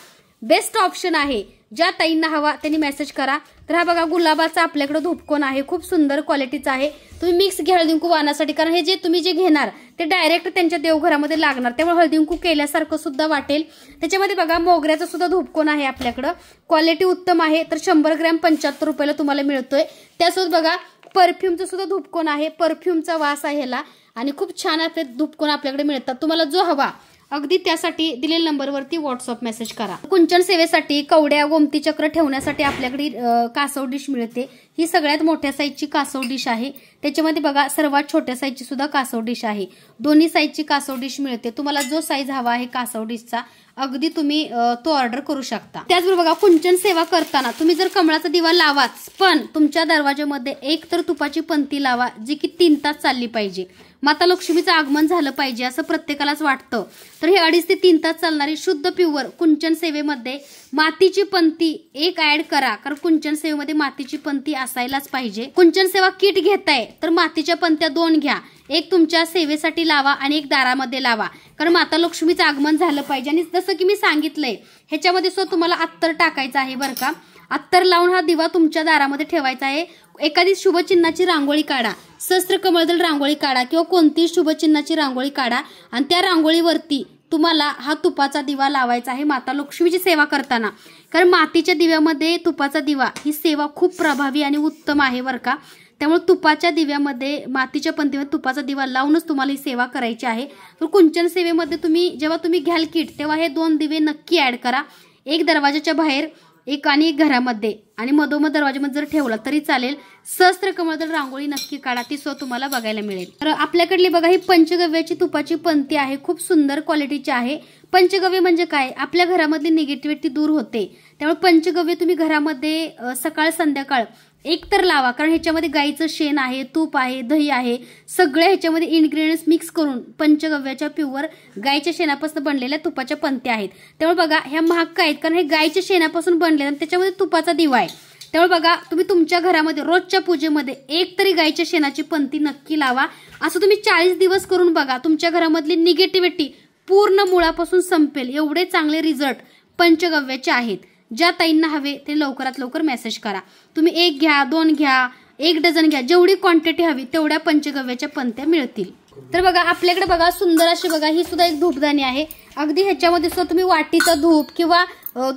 बेस्ट ऑप्शन आहे। ज्या ताईंना हवा त्यांनी मेसेज करा। तर हा बघा गुलाबाचा आपल्याकडे धूपकोन आहे, खूप सुंदर क्वालिटीचा आहे। तुम्ही मिक्स घ्या हळदी कुंकू वाहनासाठी, कारण हे जे तुम्ही जे घेणार ते डायरेक्ट त्यांच्या देवघरामध्ये लागणार, त्यामुळे हळदी कुंकू केल्यासारखं सुद्धा वाटेल। त्याच्यामध्ये बघा मोगऱ्याचा सुद्धा धूपकोन आहे आपल्याकडे, क्वालिटी उत्तम आहे। तर 100 ग्रॅम 75 रुपयाला तुम्हाला मिळतोय। त्यासोबत बघा परफ्यूमचा सुद्धा धूपकोन आहे, परफ्यूमचा वास आहे ह्याला आणि खूप छान आपले धूपकोन आपल्याकडे मिळतात। तुम्हाला जो हवा अगदी त्यासाठी दिलेल्या नंबरवरती व्हॉट्सअप मेसेज करा। कुंचन सेवेसाठी कवड्या गोमती चक्र ठेवण्यासाठी आपल्याकडे कासव डिश मिळते। ही सगळ्यात मोठ्या साईजची कासव डिश आहे। त्याच्यामध्ये बघा सर्वात छोट्या साईजची सुद्धा कासव डिश आहे। दोन्ही साईजची कासव डिश मिळते। तुम्हाला जो साईज हवा आहे कासव डिशचा अगदी तुम्ही तो ऑर्डर करू शकता। त्याचबरोबर बघा कुंचन सेवा करताना तुम्ही जर कमळाचा दिवा लावाच, पण तुमच्या दरवाजामध्ये एक तर तुपाची पंती लावा जी की 3 तास चालली पाहिजे। माता लक्ष्मीचं आगमन झालं पाहिजे असं प्रत्येकालाच वाटतं। तर हे 2.5 ते 3 तास चालणारी शुद्ध प्युअर कुंचन सेवेमध्ये मातीची पंती एक ऍड करा, कारण कुंचन सेवेमध्ये मातीची पंती असायलाच पाहिजे। कुंचन सेवा किट घेताय तर मातीच्या पंत्या 2 घ्या, एक तुमच्या सेवेसाठी लावा आणि एक दारामध्ये लावा, कारण माता लक्ष्मीचं आगमन झालं पाहिजे। आणि जसं की मी सांगितलंय ह्याच्यामध्ये सुद्धा तुम्हाला अत्तर टाकायचं आहे बरं का। अत्तर लावून हा दिवा तुमच्या दारामध्ये ठेवायचा आहे। एखादी शुभचिन्हाची रांगोळी काढा, सहस्त्र कमळदल रांगोळी काढा किंवा कोणतीही शुभचिन्हाची रांगोळी काढा आणि त्या रांगोळीवरती तुम्हाला हा तुपाचा दिवा लावायचा आहे माता लक्ष्मीची सेवा करताना। कारण मातीच्या दिव्यामध्ये तुपाचा दिवा ही सेवा खूप प्रभावी आणि उत्तम आहे बरं का। त्यामुळे तुपाच्या दिव्यामध्ये मातीच्या पंतीमध्ये तुपाचा दिवा लावूनच तुम्हाला ही सेवा करायची आहे। तर कुंचन सेवेमध्ये जेव्हा तुम्ही घ्याल किट तेव्हा हे 2 दिवे नक्की ऍड करा, एक दरवाजाच्या बाहेर एक आणि एक घरामध्ये, आणि मधोमध दरवाजामध्ये जर ठेवला तरी चालेल। सहस्त्र कमळदल रांगोळी नक्की काढा, ती सुद्धा तुम्हाला बघायला मिळेल। तर आपल्याकडली बघा ही पंचगव्याची तुपाची पंती आहे, खूप सुंदर क्वालिटीची आहे। पंचगव्य म्हणजे काय, आपल्या घरामधली निगेटिव्हिटी दूर होते। त्यामुळे पंचगव्य तुम्ही घरामध्ये सकाळ संध्याकाळ एक तर लावा, कारण ह्याच्यामध्ये गाईचं शेण आहे, तूप आहे, दही आहे, सगळ्या ह्याच्यामध्ये इन्ग्रेडियंट्स मिक्स करून पंचगव्याच्या प्युअर गाईच्या शेणापासून बनलेल्या तुपाच्या पंत्या आहेत। त्यामुळे बघा ह्या महाग आहेत, कारण हे गाईच्या शेणापासून बनले आणि त्याच्यामध्ये तुपाचा दिवा आहे। त्यामुळे बघा तुम्ही तुमच्या घरामध्ये रोजच्या पूजेमध्ये एक तरी गाईच्या शेणाची पंती नक्की लावा। असं तुम्ही 40 दिवस करून बघा, तुमच्या घरामधली निगेटिव्हिटी पूर्ण मुळापासून संपेल। एवढे चांगले रिझल्ट पंचगव्याचे आहेत। ज्या ताईंना हवे ते लवकरात लवकर मेसेज करा। तुम्ही 1 घ्या, 2 घ्या, 1 डझन घ्या, जेवढी क्वांटिटी हवी तेवढ्या पंचगव्याच्या पंत्या मिळतील। तर बघा आपल्याकडे बघा सुंदर अशी बघा ही सुद्धा एक धूपदाणी आहे। अगदी ह्याच्यामध्ये सुद्धा तुम्ही वाटीचा धूप किंवा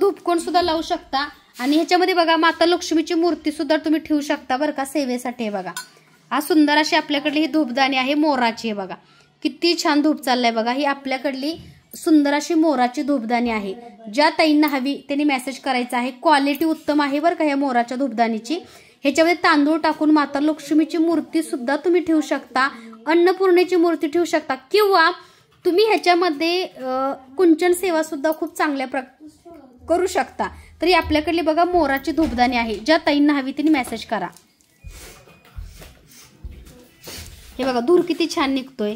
धूपकोण सुद्धा लावू शकता। आणि ह्याच्यामध्ये बघा माता लक्ष्मीची मूर्ती सुद्धा तुम्ही ठेवू शकता बरं का सेवेसाठी। बघा हा सुंदर अशी आपल्याकडली ही धूपदाणी आहे, मोराची आहे बघा, किती छान धूप चाललाय बघा। ही आपल्याकडली सुंदर अशी मोराची धूपदाणी आहे। ज्या ताईंना हवी त्यांनी मेसेज करायचा आहे। क्वालिटी उत्तम आहे बरं का ह्या मोराच्या धूपदाणीची। ह्याच्यामध्ये तांदूळ टाकून माता लक्ष्मीची मूर्ती सुद्धा तुम्ही ठेवू शकता, अन्नपूर्णेची मूर्ती ठेवू शकता, किंवा तुम्ही ह्याच्यामध्ये कुंचन सेवा सुद्धा खूप चांगल्या करू शकता। तरी आपल्याकडली बघा मोराची धूपदाणी आहे। ज्या ताईंना हवी त्यांनी मेसेज करा। हे बघा धूर किती छान निघतोय।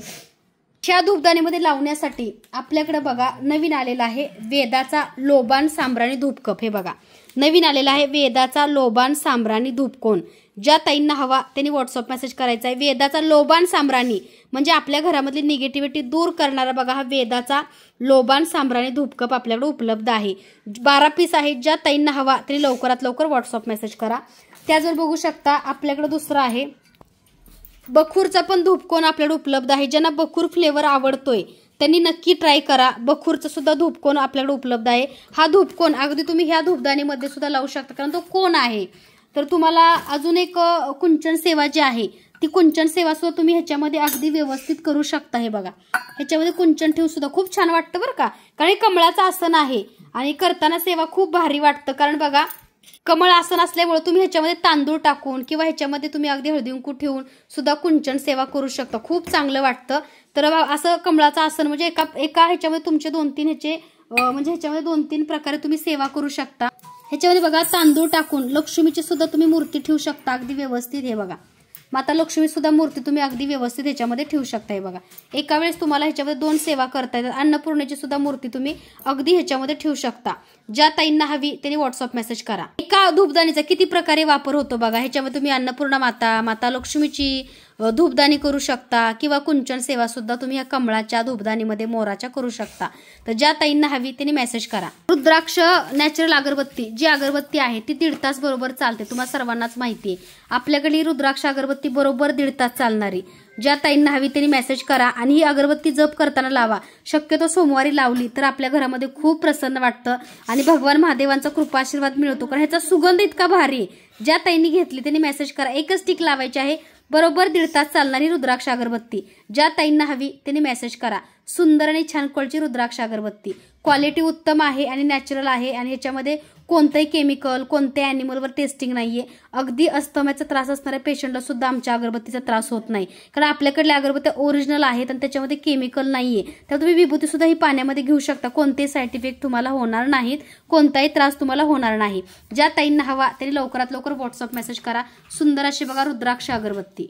ह्या धूपदाणीमध्ये लावण्यासाठी आपल्याकडे बघा नवीन आलेला आहे वेदाचा लोबान सांब्राणी धूपकप। हे बघा नवीन आलेला आहे वेदाचा लोबान सांब्राणी धूपकोन। ज्या ताईंना हवा त्यांनी व्हॉट्सअप मेसेज करायचा आहे। वेदाचा लोबान सांब्राणी म्हणजे आपल्या घरामधली निगेटिव्हिटी दूर करणारा बघा हा वेदाचा लोबान सांब्राणी धूपकप आपल्याकडे उपलब्ध आहे। 12 पीस आहेत। ज्या ताईंना हवा त्यांनी लवकरात लवकर व्हॉट्सअप मेसेज करा। त्याचबरोबर बघू शकता आपल्याकडे दुसरा आहे बखूरचा पण धूपकोन आपल्याकडे उपलब्ध आहे। ज्यांना बखूर फ्लेवर आवडतोय त्यांनी नक्की ट्राय करा। बखूरचा सुद्धा धूपकोन आपल्याकडे उपलब्ध आहे। हा धूपकोन अगदी तुम्ही ह्या धूपदाणीमध्ये सुद्धा लावू शकता कारण तो कोन आहे। तर तुम्हाला अजून एक कुंचन सेवा जी आहे ती कुंचन सेवा सुद्धा तुम्ही ह्याच्यामध्ये अगदी व्यवस्थित करू शकता। हे बघा ह्याच्यामध्ये कुंचन ठेवून सुद्धा खूप छान वाटतं बरं का, कारण हे कमळाचं आसन आहे आणि करताना सेवा खूप भारी वाटतं। कारण बघा कमळ आसन असल्यामुळे तुम्ही ह्याच्यामध्ये तांदूळ टाकून किंवा ह्याच्यामध्ये तुम्ही अगदी हळदी कुंकू ठेवून सुद्धा कुंचन सेवा करू शकता, खूप चांगलं वाटतं। तर असं कमळाचं आसन म्हणजे एका ह्याच्यामध्ये तुमचे 2-3 ह्याचे म्हणजे ह्याच्यामध्ये 2-3 प्रकारे तुम्ही सेवा करू शकता। ह्याच्यामध्ये बघा तांदूळ टाकून लक्ष्मीची सुद्धा तुम्ही मूर्ती ठेवू शकता अगदी व्यवस्थित। हे बघा माता लक्ष्मी सुद्धा मूर्ती तुम्ही अगदी व्यवस्थित ह्याच्यामध्ये ठेवू शकता। हे बघा एका वेळेस तुम्हाला ह्याच्यामध्ये 2 सेवा करता येतात। अन्नपूर्णेची सुद्धा मूर्ती तुम्ही अगदी ह्याच्यामध्ये ठेवू शकता। ज्या ताईंना हवी त्यांनी व्हॉट्सअप मेसेज करा। एका धूपदाणीचा किती प्रकारे वापर होतो बघा। ह्याच्यामध्ये तुम्ही अन्नपूर्णा माता लक्ष्मीची धूपदाणी करू शकता किंवा कुंचन सेवा सुद्धा तुम्ही या कमळाच्या धूपदाणीमध्ये मोराच्या करू शकता। तर ज्या ताईंना हवी त्यांनी मेसेज करा। रुद्राक्ष नॅचरल अगरबत्ती जी अगरबत्ती आहे ती 1.5 तास बरोबर चालते। तुम्हाला सर्वांनाच माहिती आहे आपल्याकडे रुद्राक्ष अगरबत्ती बरोबर 1.5 तास चालणारी। ज्या ताईंना हवी त्यांनी मेसेज करा आणि ही अगरबत्ती जप करताना लावा। शक्यतो सोमवारी लावली तर आपल्या घरामध्ये खूप प्रसन्न वाटतं आणि भगवान महादेवांचा कृपा आशीर्वाद मिळतो, कारण ह्याचा सुगंध इतका भारी आहे। ज्या ताईंनी घेतली त्यांनी मेसेज करा। एकच स्टिक लावायची आहे, बरोबर 1.5 तास चालणारी रुद्राक्ष अगरबत्ती। ज्या ताईंना हवी त्यांनी मेसेज करा। सुंदर आणि छान क्वालिटी रुद्राक्ष अगरबत्ती, क्वालिटी उत्तम आहे आणि नॅचरल आहे आणि ह्याच्यामध्ये कोणतेही केमिकल कोणत्या ॲनिमलवर टेस्टिंग नाहीये। अगदी अस्थमाचा त्रास असणाऱ्या पेशंटला सुद्धा आमच्या अगरबत्तीचा त्रास होत नाही, कारण आपल्याकडल्या अगरबत्त्या ओरिजिनल आहेत आणि त्याच्यामध्ये केमिकल नाहीये। तर तुम्ही विभूती सुद्धा ही पाण्यामध्ये घेऊ शकता, कोणतेही साईड इफेक्ट तुम्हाला होणार नाहीत, कोणताही त्रास तुम्हाला होणार नाही। ज्या ताईंना हवा त्यांनी लवकरात लवकर व्हॉट्सअप मेसेज करा। सुंदर अशी बघा रुद्राक्ष अगरबत्ती।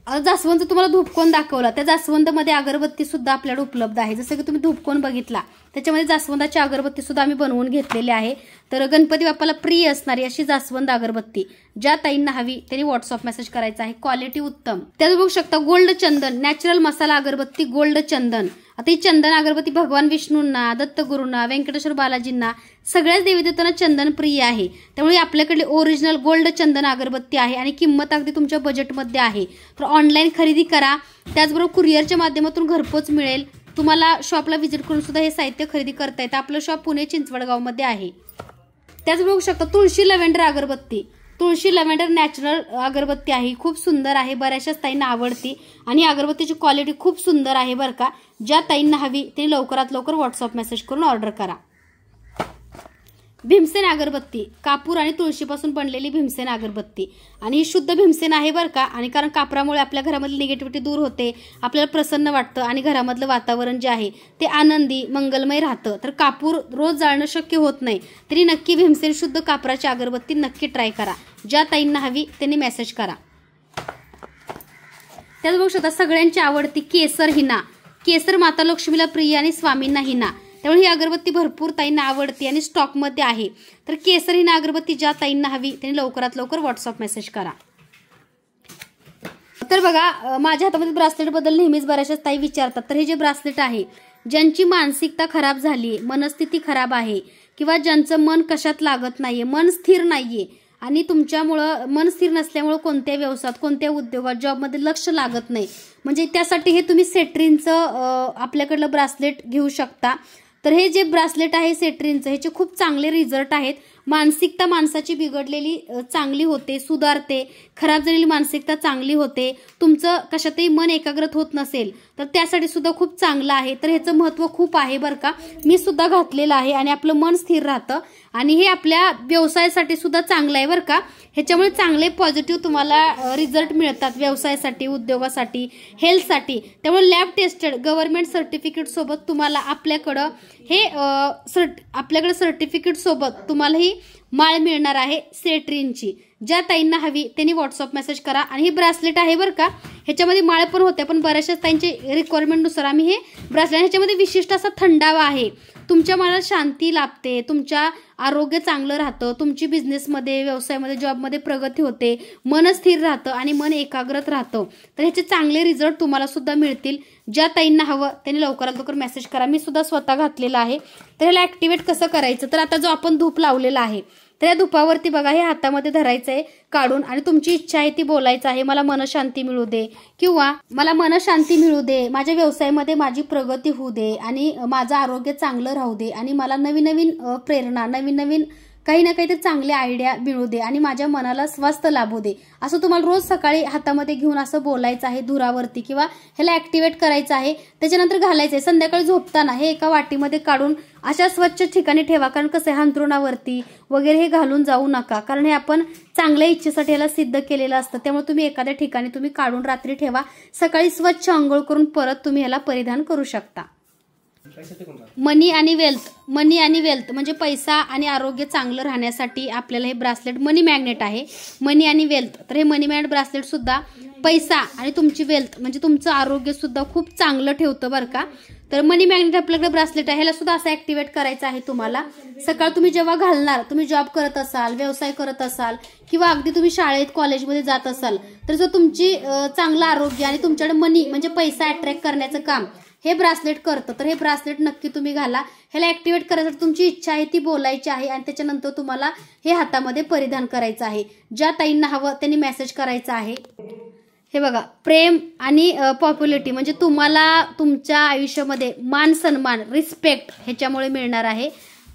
जास्वंद तुम्हाला धूपकोन दाखवला, त्या जास्वंदमध्ये अगरबत्ती सुद्धा आपल्याकडे उपलब्ध आहे। जसं की तुम्ही धूपकोन बघितला त्याच्यामध्ये जास्वंदाची अगरबत्ती सुद्धा आम्ही बनवून घेतलेली आहे। तर गणपती बाप्पाला प्रिय असणारी अशी जास्वंद अगरबत्ती ज्या ताईंना हवी त्यांनी व्हॉट्सअप मेसेज करायचा आहे। क्वालिटी उत्तम। त्यात बघू शकता गोल्ड चंदन नॅचरल मसाला अगरबत्ती गोल्ड चंदन। आता ही चंदन अगरबत्ती भगवान विष्णूंना, दत्तगुरूंना, व्यंकटेश्वर बालाजींना सगळ्याच देवीदेवतांना चंदन प्रिय आहे, त्यामुळे आपल्याकडे ओरिजिनल गोल्ड चंदन अगरबत्ती आहे आणि किंमत अगदी तुमच्या बजेटमध्ये आहे। तर ऑनलाईन खरेदी करा, त्याचबरोबर कुरिअरच्या माध्यमातून घरपोच मिळेल। तुम्हाला शॉपला व्हिजिट करून सुद्धा हे साहित्य खरेदी करता येतं। आपलं शॉप पुणे चिंचवडगावमध्ये आहे। त्याचबरोबर बघू शकता तुळशी लव्हेंडर अगरबत्ती, तुळशी लव्हेंडर नॅचरल अगरबत्ती आहे, खूप सुंदर आहे, बऱ्याचशाच ताईंना आवडती आणि अगरबत्तीची क्वालिटी खूप सुंदर आहे बरं का। ज्या ताईंना हवी ते लवकरात लवकर व्हॉट्सअप मेसेज करून ऑर्डर करा। भीमसेन अगरबत्ती कापूर आणि तुळशीपासून बनलेली भीमसेन अगरबत्ती आणि ही शुद्ध भीमसेन आहे बरं का। आणि कारण कापरामुळे आपल्या घरामधली निगेटिव्हिटी दूर होते, आपल्याला प्रसन्न वाटतं आणि घरामधलं वातावरण जे आहे ते आनंदी मंगलमय राहतं। तर कापूर रोज जाळणं शक्य होत नाही, तरी नक्की भीमसेन शुद्ध कापराची अगरबत्ती नक्की ट्राय करा। ज्या ताईंना हवी त्यांनी मेसेज करा। त्याच बघू शकता सगळ्यांची आवडती केसर हिना, केसर माता लक्ष्मीला प्रिय आणि स्वामींना हिना, त्यामुळे ही अगरबत्ती भरपूर ताईंना आवडते आणि स्टॉकमध्ये आहे। तर केसर हिना अगरबत्ती ज्या ताईंना हवी त्यांनी लवकरात लवकर व्हॉट्सअप मेसेज करा। तर बघा माझ्या हातामध्ये ब्रासलेट बद्दल नेहमीच बऱ्याचशाच ताई विचारतात। तर हे जे ब्रासलेट आहे ज्यांची मानसिकता खराब झाली, मनस्थिती खराब आहे किंवा ज्यांचं मन कशात लागत नाहीये, मन स्थिर नाहीये आणि तुमच्यामुळं मन स्थिर नसल्यामुळे कोणत्या व्यवसायात कोणत्या उद्योगात जॉबमध्ये लक्ष लागत नाही, म्हणजे त्यासाठी हे तुम्ही सेट्रिनचं आपल्याकडलं ब्रासलेट घेऊ शकता। तर हे जे ब्रासलेट आहे सेट्रिनचं ह्याचे खूप चांगले रिझल्ट आहेत। मानसिकता माणसाची बिघडलेली चांगली होते, सुधारते, खराब झालेली मानसिकता चांगली होते, तुमचं कशातही मन एकाग्रत होत नसेल तर त्यासाठी सुद्धा खूप चांगलं आहे। तर ह्याचं महत्त्व खूप आहे बरं का, मी सुद्धा घातलेलं आहे आणि आपलं मन स्थिर राहतं आणि हे आपल्या व्यवसायासाठी सुद्धा चांगलं आहे बरं का। ह्याच्यामुळे चांगले पॉझिटिव्ह तुम्हाला रिझल्ट मिळतात व्यवसायासाठी, उद्योगासाठी, हेल्थसाठी। त्यामुळे लॅब टेस्टेड गव्हर्नमेंट सर्टिफिकेट सोबत तुम्हाला आपल्याकडे सर्टिफिकेट सोबत तुम्हाला ही माळ मिळणार आहे सेट्रिनची। ज्या ताईंना हवी त्यांनी व्हॉट्सअप मेसेज करा। आणि ही ब्रासलेट आहे बरं का, ह्याच्यामध्ये माळ पण होते, पण बऱ्याचशा ताईंची रिक्वायरमेंटनुसार आम्ही हे ब्रासलेट, ह्याच्यामध्ये विशिष्ट असा थंडावा आहे, तुमच्या मनाला शांती लाभते, तुमच्या आरोग्य चांगलं राहतं, तुमची बिझनेसमध्ये, व्यवसायामध्ये, जॉबमध्ये प्रगती होते, मन स्थिर राहतं आणि मन एकाग्रत राहतं। तर ह्याचे चांगले रिझल्ट तुम्हाला सुद्धा मिळतील। ज्या ताईंना हवं त्यांनी लवकरात लवकर मेसेज करा। मी सुद्धा स्वतः घातलेला आहे। तर ह्याला ऍक्टिव्हेट कसं करायचं, तर आता जो आपण धूप लावलेला आहे तर या धुपावरती बघा हे हातामध्ये धरायचं आहे काढून, आणि तुमची इच्छा आहे ती बोलायचं आहे, मला मनशांती मिळू दे, किंवा मला मनशांती मिळू दे, माझ्या व्यवसायामध्ये माझी प्रगती होऊ दे, आणि माझं आरोग्य चांगलं राहू दे, आणि मला नवीन नवीन प्रेरणा, नवीन नवीन काही ना काहीतरी चांगले आयडिया मिळू दे, आणि माझ्या मनाला स्वास्थ्य लाभू दे, असं तुम्हाला रोज सकाळी हातामध्ये घेऊन असं बोलायचं आहे धुरावरती, किंवा ह्याला ऍक्टिव्हेट करायचं आहे। त्याच्यानंतर घालायचं आहे संध्याकाळी झोपताना, हे एका वाटीमध्ये काढून अशा स्वच्छ ठिकाणी ठेवा, कारण कसं आहे अंथरुणावरती वगैरे हे घालून जाऊ नका, कारण हे आपण चांगल्या इच्छेसाठी याला सिद्ध केलेलं असतं। त्यामुळे तुम्ही एखाद्या ठिकाणी तुम्ही काढून रात्री ठेवा, सकाळी स्वच्छ अंघोळ करून परत तुम्ही याला परिधान करू शकता। मनी आणि वेल्थ म्हणजे पैसा आणि आरोग्य चांगलं राहण्यासाठी आपल्याला हे ब्रासलेट मनी मॅग्नेट आहे, मनी आणि वेल्थ। तर हे मनी मॅग्नेट ब्रासलेट सुद्धा पैसा आणि तुमची वेल्थ म्हणजे तुमचं आरोग्य सुद्धा खूप चांगलं ठेवतं बरं का। तर मनी मॅग्नेट आपल्याकडे ब्रासलेट आहे, ह्याला सुद्धा असं ऍक्टिव्हेट करायचं आहे तुम्हाला। सकाळ तुम्ही जेव्हा घालणार, तुम्ही जॉब करत असाल, व्यवसाय करत असाल, किंवा अगदी तुम्ही शाळेत कॉलेजमध्ये जात असाल, तर जर तुमची चांगलं आरोग्य आणि तुमच्याकडे मनी म्हणजे पैसा अट्रॅक्ट करण्याचं काम हे ब्रासलेट करतं। तर हे ब्रासलेट नक्की तुम्ही घाला। ह्याला ऍक्टिव्हेट करायसाठी तुमची इच्छा आहे ती बोलायची आहे, आणि त्याच्यानंतर तुम्हाला हे हातामध्ये परिधान करायचं आहे। ज्या ताईंना हवं त्यांनी मेसेज करायचा आहे। हे बघा, प्रेम आणि पॉप्युलरिटी म्हणजे तुम्हाला तुमच्या आयुष्यामध्ये मान सन्मान, रिस्पेक्ट ह्याच्यामुळे मिळणार आहे।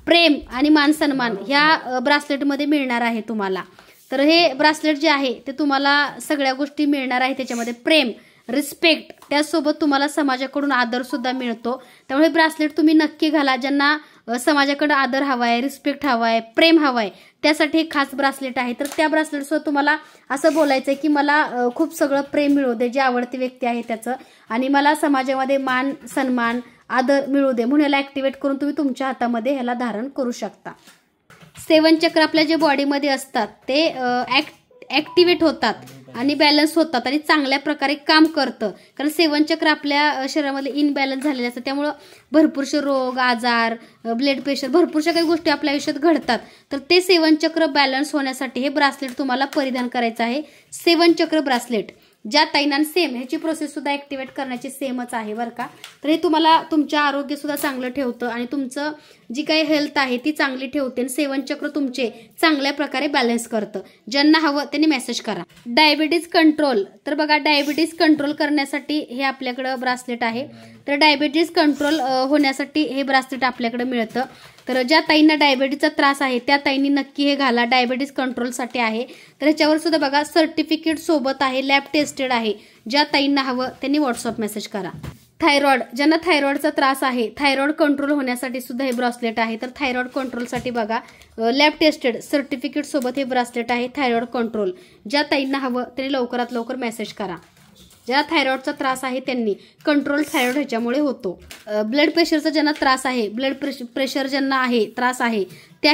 प्रेम आणि मान सन्मान ह्या ब्रासलेटमध्ये मिळणार आहे तुम्हाला। तर हे ब्रासलेट जे आहे ते तुम्हाला सगळ्या गोष्टी मिळणार आहे, त्याच्यामध्ये प्रेम, रिस्पेक्ट, त्यासोबत तुम्हाला समाजाकडून आदर सुद्धा मिळतो। त्यामुळे ब्रासलेट तुम्ही नक्की घाला। ज्यांना समाजाकडे आदर हवाय, रिस्पेक्ट हवाय, प्रेम हवाय, त्यासाठी एक खास ब्रासलेट आहे। तर त्या ब्रासलेटसोबत तुम्हाला असं बोलायचंय की मला खूप सगळं प्रेम मिळू दे, जे आवडती व्यक्ती आहे त्याचं, आणि मला समाजामध्ये मान सन्मान आदर मिळू दे, म्हणून याला ऍक्टिव्हेट करून तुम्ही तुमच्या हातामध्ये ह्याला धारण करू शकता। 7 चक्र आपल्या जे बॉडीमध्ये असतात ते ऍक्टिव्हेट होतात आणि बॅलन्स होतात आणि चांगल्या प्रकारे काम करतं, कारण 7 चक्र आपल्या शरीरामध्ये इनबॅलन्स झालेले असतात। त्यामुळं भरपूरसे रोग, आजार, ब्लड प्रेशर, भरपूरशा काही गोष्टी आपल्या आयुष्यात घडतात। तर ते 7 चक्र बॅलन्स होण्यासाठी हे ब्रासलेट तुम्हाला परिधान करायचं आहे, 7 चक्र ब्रासलेट। ज्या ताईंना सेम ह्याची प्रोसेस सुद्धा ऍक्टिव्हेट करण्याची सेमच आहे बरं का। तर हे तुम्हाला तुमचं आरोग्य सुद्धा चांगलं ठेवतं आणि तुमचं जी काही हेल्थ आहे ती चांगली ठेवते, आणि 7 चक्र तुमचे चांगल्या प्रकारे बॅलन्स करतं। ज्यांना हवं त्यांनी मेसेज करा। डायबिटीज कंट्रोल, तर बघा डायबिटीज कंट्रोल करण्यासाठी हे आपल्याकडे ब्रासलेट आहे। तर डायबिटीज कंट्रोल होण्यासाठी हे ब्रासलेट आपल्याकडे मिळतं। तर ज्या ताईंना डायबिटीजचा त्रास आहे त्या ताईंनी नक्की हे घाला, डायबिटीज कंट्रोलसाठी आहे। तर ह्याच्यावर सुद्धा बघा सर्टिफिकेट सोबत आहे, लॅब टेस्टेड आहे। ज्या ताईंना हवं त्यांनी व्हॉट्सअप मेसेज करा। थायरॉइड, ज्यांना थायरॉइडचा त्रास आहे, थायरॉइड कंट्रोल होण्यासाठी सुद्धा हे ब्रासलेट आहे। तर थायरॉइड कंट्रोलसाठी बघा लॅब टेस्टेड सर्टिफिकेट सोबत हे ब्रासलेट आहे, थायरॉइड कंट्रोल। ज्या ताईंना हवं त्यांनी लवकरात लवकर मेसेज करा। ज्याला थायरॉइडचा त्रास आहे त्यांनी, कंट्रोल थायरॉइड ह्याच्यामुळे होतो। ब्लड प्रेशरचा ज्यांना त्रास आहे, ब्लड प्रेशर ज्यांना आहे त्रास आहे त्या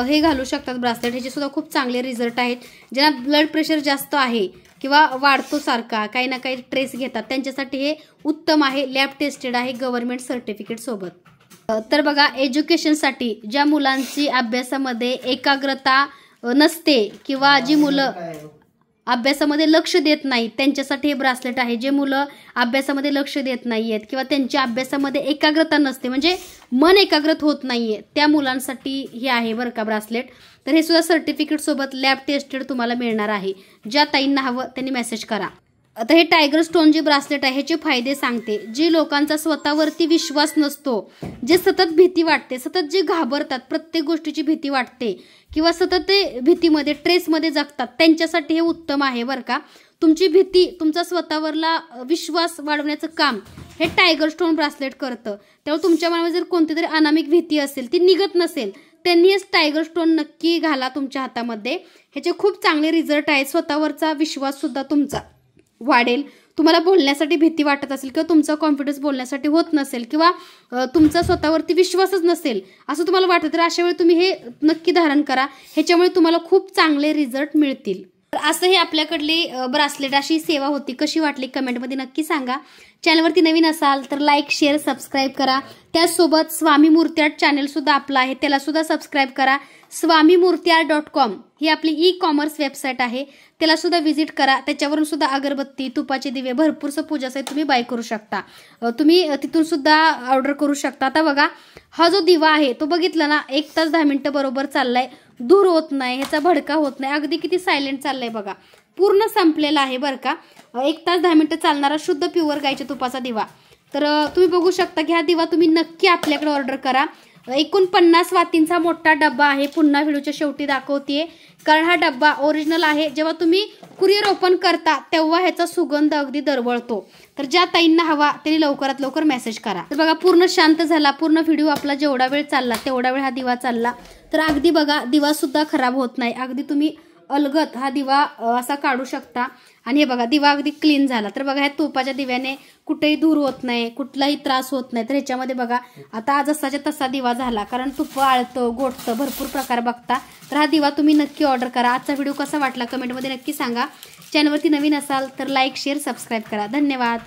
हे घालू शकतात ब्रासलेट, ह्याचे सुद्धा खूप चांगले रिझल्ट आहेत। ज्यांना ब्लड प्रेशर जास्त आहे किंवा वाढतो सारखा, काही ना काही ट्रेस घेतात, त्यांच्यासाठी हे उत्तम आहे, लॅब टेस्टेड आहे, गव्हर्नमेंट सर्टिफिकेट सोबत। तर बघा एज्युकेशनसाठी ज्या मुलांची अभ्यासामध्ये एकाग्रता नसते किंवा जी मुलं अभ्यासामध्ये लक्ष देत नाही त्यांच्यासाठी हे ब्रासलेट आहे। जे मुलं अभ्यासामध्ये लक्ष देत नाहीयेत किंवा त्यांच्या अभ्यासामध्ये एकाग्रता नसते म्हणजे मन एकाग्रत होत नाहीये त्या मुलांसाठी हे आहे बरं का ब्रासलेट। तर हे सुद्धा सर्टिफिकेट सोबत लॅब टेस्टेड तुम्हाला मिळणार आहे। ज्या ताईंना हवं त्यांनी मेसेज करा। आता हे टायगर स्टोन जे ब्रासलेट आहे ह्याचे फायदे सांगते। जे लोकांचा स्वतःवरती विश्वास नसतो, जे सतत भीती वाटते, सतत जे घाबरतात, प्रत्येक गोष्टीची भीती वाटते किंवा सतत ते भीतीमध्ये ट्रेसमध्ये जगतात, त्यांच्यासाठी हे उत्तम आहे बरं का। तुमची भीती, तुमचा स्वतःवरला विश्वास वाढवण्याचं काम हे टायगर स्टोन ब्रासलेट करतं। त्यामुळे तुमच्या मनामध्ये जर कोणती तरी अनामिक भीती असेल, ती निघत नसेल, त्यांनी हे टायगर स्टोन नक्की घाला तुमच्या हातामध्ये। ह्याचे खूप चांगले रिझल्ट आहेत, स्वतःवरचा विश्वास सुद्धा तुमचा वाढेल, तुम्हाला बोलण्यासाठी भीती वाटत असेल किंवा तुमचा कॉन्फिडन्स बोलण्यासाठी होत नसेल किंवा तुमचा स्वतःवरती विश्वासच नसेल असं तुम्हाला वाटतं, तर अशा वेळी तुम्ही हे नक्की धारण करा. ह्याच्यामुळे तुम्हाला खूप चांगले रिझल्ट मिळतील. तर असं हे आपल्याकडली ब्रासलेट अशी सेवा होती. कशी वाटली कमेंटमध्ये नक्की सांगा. चॅनलवरती नवीन असाल तर लाईक शेअर सबस्क्राईब करा. त्याचसोबत स्वामी मूर्ती आर्ट चॅनलसुद्धा आपलं आहे, त्यालासुद्धा सबस्क्राईब करा. swamimurtiart.com ही आपली ई-कॉमर्स वेबसाईट आहे, त्यालासुद्धा व्हिजिट करा. त्याच्यावरून सुद्धा अगरबत्ती, तुपाचे दिवे, भरपूरसं पूजासाठी तुम्ही बाय करू शकता. तुम्ही तिथून सुद्धा ऑर्डर करू शकता. आता बघा हा जो दिवा आहे तो बघितला ना, 1 तास 10 मिनिटं बरोबर चाललाय. धूर होत नाही, ह्याचा भडका होत नाही, अगदी किती सायलेंट चाललाय बघा. पूर्ण संपलेला आहे बरं का. 1 तास 10 मिनिटं चालणारा शुद्ध प्युअर गायच्या तुपाचा दिवा. तर तुम्ही बघू शकता की हा दिवा तुम्ही नक्की आपल्याकडे ऑर्डर करा. एकूण 50 वातींचा मोठा डब्बा आहे. पुन्हा व्हिडिओच्या शेवटी दाखवतेय कारण हा डब्बा ओरिजिनल आहे. जेव्हा तुम्ही कुरिअर ओपन करता तेव्हा ह्याचा सुगंध अगदी दरवळतो. तर ज्या ताईंना हवा त्यांनी लवकरात लवकर मेसेज करा. तर बघा पूर्ण शांत झाला. पूर्ण व्हिडिओ आपला जेवढा वेळ चालला तेवढा वेळ हा दिवा चालला. तर अगदी बघा दिवा सुद्धा खराब होत नाही. अगदी तुम्ही अलगद हा दिवा असा काढू शकता. आणि हे बघा दिवा अगदी क्लीन झाला. तर बघा ह्या तुपाच्या दिव्याने कुठेही धूर होत नाही, कुठलाही त्रास होत नाही. तर ह्याच्यामध्ये बघा आता जसाच्या तसा दिवा झाला, कारण तुप आळतं गोठतं भरपूर प्रकार बघता. तर हा दिवा तुम्ही नक्की ऑर्डर करा. आजचा व्हिडिओ कसा वाटला कमेंटमध्ये नक्की सांगा. चॅनलवरती नवीन असाल तर लाईक शेअर सबस्क्राईब करा. धन्यवाद.